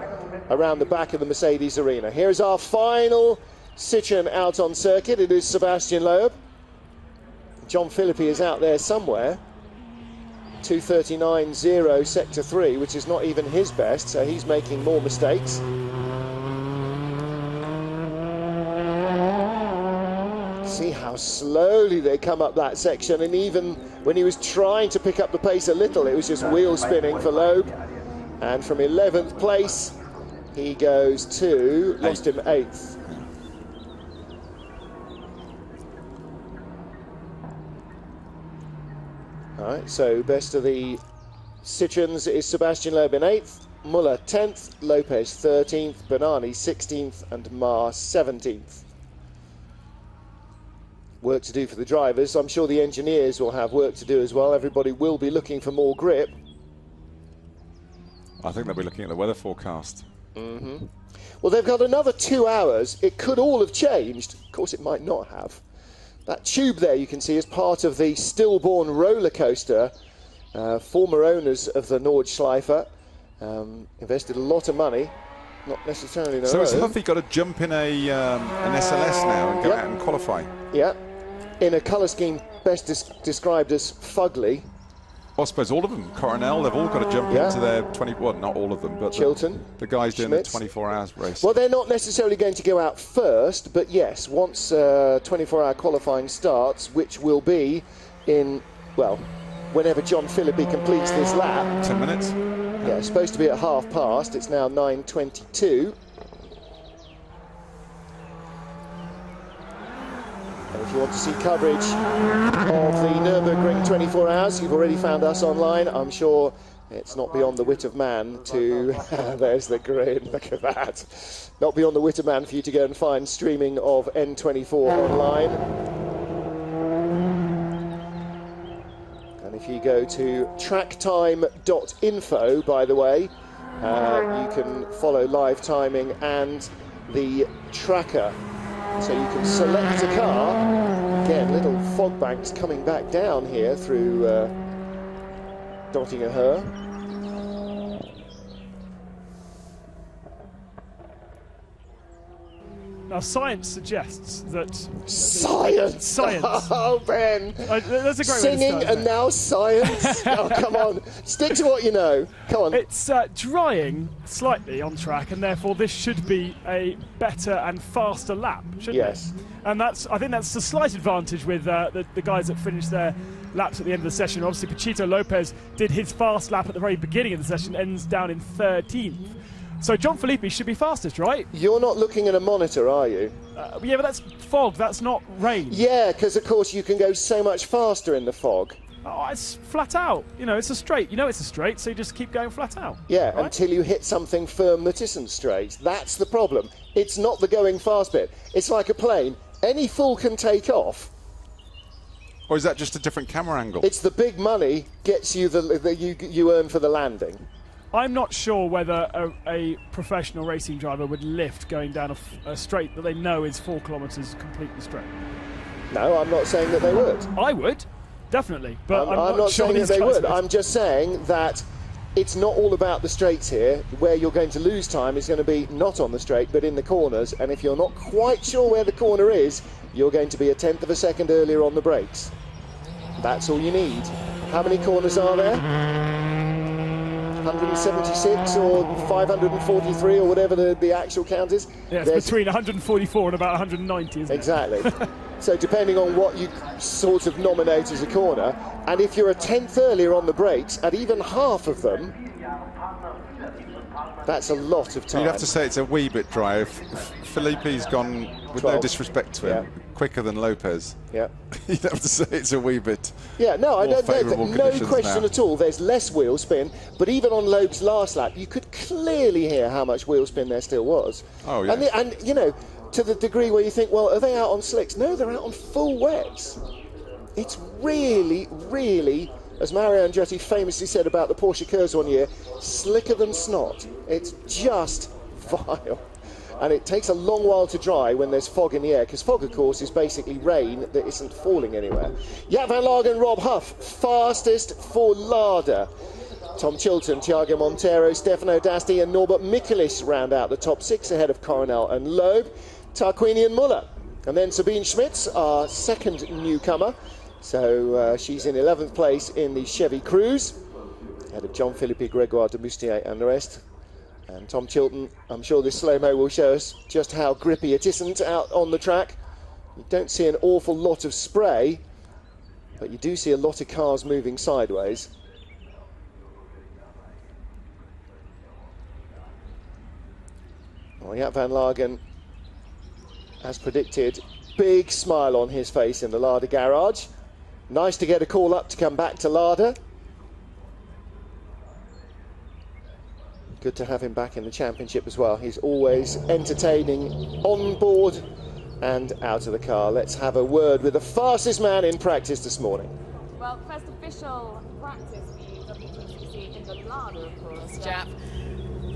[SPEAKER 3] around the back of the Mercedes arena. Here's our final Citroën out on circuit. It is Sebastian Loeb. John Philippi is out there somewhere. 2:39.0 sector 3, which is not even his best, so he's making more mistakes. See how slowly they come up that section, and even when he was trying to pick up the pace a little, it was just wheel spinning for Loeb. And from 11th place, he goes to, lost him 8th. All right, so best of the Citroens is Sebastian Loeb in 8th, Muller 10th, Lopez 13th, Bernani 16th, and Marr 17th. Work to do for the drivers. I'm sure the engineers will have work to do as well. Everybody will be looking for more grip.
[SPEAKER 4] I think they'll be looking at the weather forecast.
[SPEAKER 3] Well, they've got another 2 hours. It could all have changed. Of course, it might not have. That tube there you can see is part of the stillborn roller coaster. Former owners of the Nordschleife invested a lot of money, not necessarily their
[SPEAKER 4] So
[SPEAKER 3] own.
[SPEAKER 4] has Huffy got to jump in an SLS now and go out and qualify?
[SPEAKER 3] Yeah, in a colour scheme best described as fugly.
[SPEAKER 4] Well, I suppose all of them, Coronel, they've all got to jump into their 20, well, not all of them, but
[SPEAKER 3] Chilton,
[SPEAKER 4] the guys doing
[SPEAKER 3] Schmitz.
[SPEAKER 4] the 24 hours race.
[SPEAKER 3] Well, they're not necessarily going to go out first, but yes, once 24-hour qualifying starts, which will be in, well, whenever John Philippi completes this lap.
[SPEAKER 4] 10 minutes?
[SPEAKER 3] Yeah, it's supposed to be at past. It's now 9:22. And if you want to see coverage of the Nürburgring 24 hours, you've already found us online. I'm sure it's not beyond the wit of man to... There's the grin, look at that. Not beyond the wit of man for you to go and find streaming of N24 online. And if you go to tracktime.info, by the way, you can follow live timing and the tracker. So you can select a car. Again, little fog banks coming back down here through Nottingham.
[SPEAKER 2] Now, science suggests that...
[SPEAKER 3] Science! Oh, Ben!
[SPEAKER 2] That's a great
[SPEAKER 3] Singing
[SPEAKER 2] way to start,
[SPEAKER 3] and now science? Oh, come on. Stick to what you know. Come on.
[SPEAKER 2] It's drying slightly on track, and therefore this should be a better and faster lap, shouldn't
[SPEAKER 3] Yes.
[SPEAKER 2] it? And I think that's a slight advantage with the guys that finished their laps at the end of the session. Obviously, Paquito Lopez did his fast lap at the very beginning of the session, ends down in 13th. So John Philippi should be fastest, right?
[SPEAKER 3] You're not looking at a monitor, are you?
[SPEAKER 2] Yeah, but that's fog, that's not rain.
[SPEAKER 3] Yeah, because of course you can go so much faster in the fog.
[SPEAKER 2] Oh, it's flat out. You know, it's a straight. You know it's a straight, so you just keep going flat out.
[SPEAKER 3] Yeah,
[SPEAKER 2] right?
[SPEAKER 3] until you hit something firm that isn't straight. That's the problem. It's not the going fast bit. It's like a plane. Any fool can take off.
[SPEAKER 4] Or is that just a different camera angle?
[SPEAKER 3] It's the big money gets you you earn for the landing.
[SPEAKER 2] I'm not sure whether a professional racing driver would lift going down a straight that they know is 4 kilometres completely straight.
[SPEAKER 3] No, I'm not saying that they would.
[SPEAKER 2] I would, definitely, but
[SPEAKER 3] I'm not
[SPEAKER 2] sure
[SPEAKER 3] saying that
[SPEAKER 2] these
[SPEAKER 3] they
[SPEAKER 2] guys
[SPEAKER 3] would. I'm just saying that it's not all about the straights here. Where you're going to lose time is going to be not on the straight, but in the corners. And if you're not quite sure where the corner is, you're going to be a tenth of a second earlier on the brakes. That's all you need. How many corners are there? 176 or 543 or whatever the actual count is.
[SPEAKER 2] Yeah, it's between 144 and about 190, isn't it?
[SPEAKER 3] Exactly. So depending on what you sort of nominate as a corner, and if you're a tenth earlier on the brakes at even half of them, that's a lot of time.
[SPEAKER 4] You'd have to say it's a wee bit dry. Filippi's gone, with
[SPEAKER 3] 12.
[SPEAKER 4] no disrespect to him, quicker than Lopez.
[SPEAKER 3] Yeah.
[SPEAKER 4] You'd have to say it's a wee bit.
[SPEAKER 3] Yeah, no, I don't. No question
[SPEAKER 4] now.
[SPEAKER 3] at all. There's less wheel spin, but even on Loeb's last lap, you could clearly hear how much wheel spin there still was.
[SPEAKER 4] Oh yeah.
[SPEAKER 3] And you know, to the degree where you think, well, are they out on slicks? No, they're out on full wets. It's really, really, as Mario Andretti famously said about the Porsche curves one year, slicker than snot. It's just vile. And it takes a long while to dry when there's fog in the air, because fog, of course, is basically rain that isn't falling anywhere. Jaap van Lagen, Rob Huff, fastest for Lada. Tom Chilton, Thiago Montero, Stefano Dasti and Norbert Michelis round out the top 6 ahead of Coronel and Loeb, Tarquini and Muller. And then Sabine Schmitz, our second newcomer, So she's in 11th place in the Chevy Cruise, ahead of Jean-Philippe Grégoire de Moustier and the rest. And Tom Chilton, I'm sure this slow-mo will show us just how grippy it isn't out on the track. You don't see an awful lot of spray, but you do see a lot of cars moving sideways. Well, Jaap van Lagen, as predicted, big smile on his face in the Lada garage. Nice to get a call up to come back to Lada. Good to have him back in the championship as well. He's always entertaining on board and out of the car. Let's have a word with the fastest man in practice this morning.
[SPEAKER 1] Well, first official practice for you, WTCC in the Lada, of course, Jaap.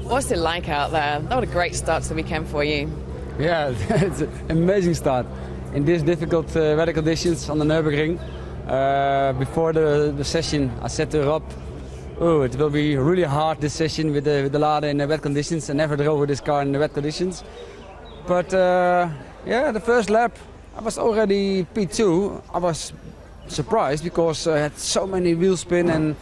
[SPEAKER 1] What's it like out there? What a great start to the weekend for you.
[SPEAKER 8] Yeah, it's an amazing start in these difficult weather conditions on the Nürburgring. Before the session, I said to Rob, "Oh, it will be really hard this session with the Lada in the wet conditions. I never drove with this car in the wet conditions." But yeah, the first lap, I was already P2. I was surprised because I had so many wheel spin, and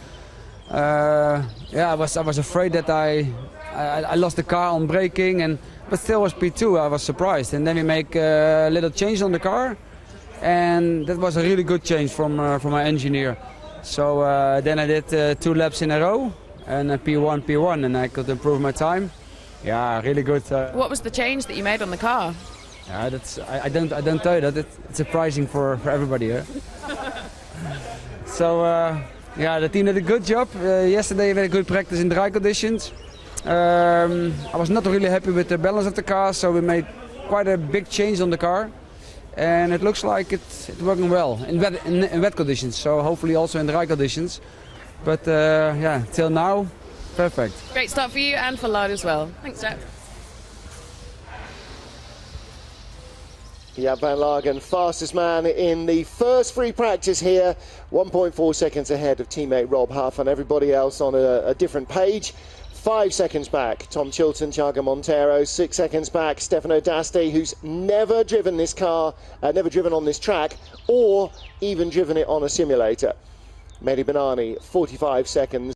[SPEAKER 8] yeah, I was afraid that I lost the car on braking, but still was P2. I was surprised, and then we make a little change on the car, and that was a really good change from my engineer. So then I did 2 laps in a row, and P1, and I could improve my time. Yeah, really good.
[SPEAKER 1] What was the change that you made on the car?
[SPEAKER 8] Yeah, that's I don't tell you that. It's surprising for everybody here. So yeah, the team did a good job. Yesterday we had a good practice in dry conditions. I was not really happy with the balance of the car, so we made quite a big change on the car, and it looks like it's working well in wet conditions. So hopefully also in dry conditions. But yeah, till now, perfect.
[SPEAKER 1] Great start for you and for Lada as well. Thanks, Jaap.
[SPEAKER 3] Jaap van Lagen, fastest man in the first free practice here, 1.4 seconds ahead of teammate Rob Huff, and everybody else on a different page. 5 seconds back, Tom Chilton, Thiago Monteiro. 6 seconds back, Stefano D'Asti, who's never driven this car, never driven on this track, or even driven it on a simulator. Mehdi Banani, 45 seconds.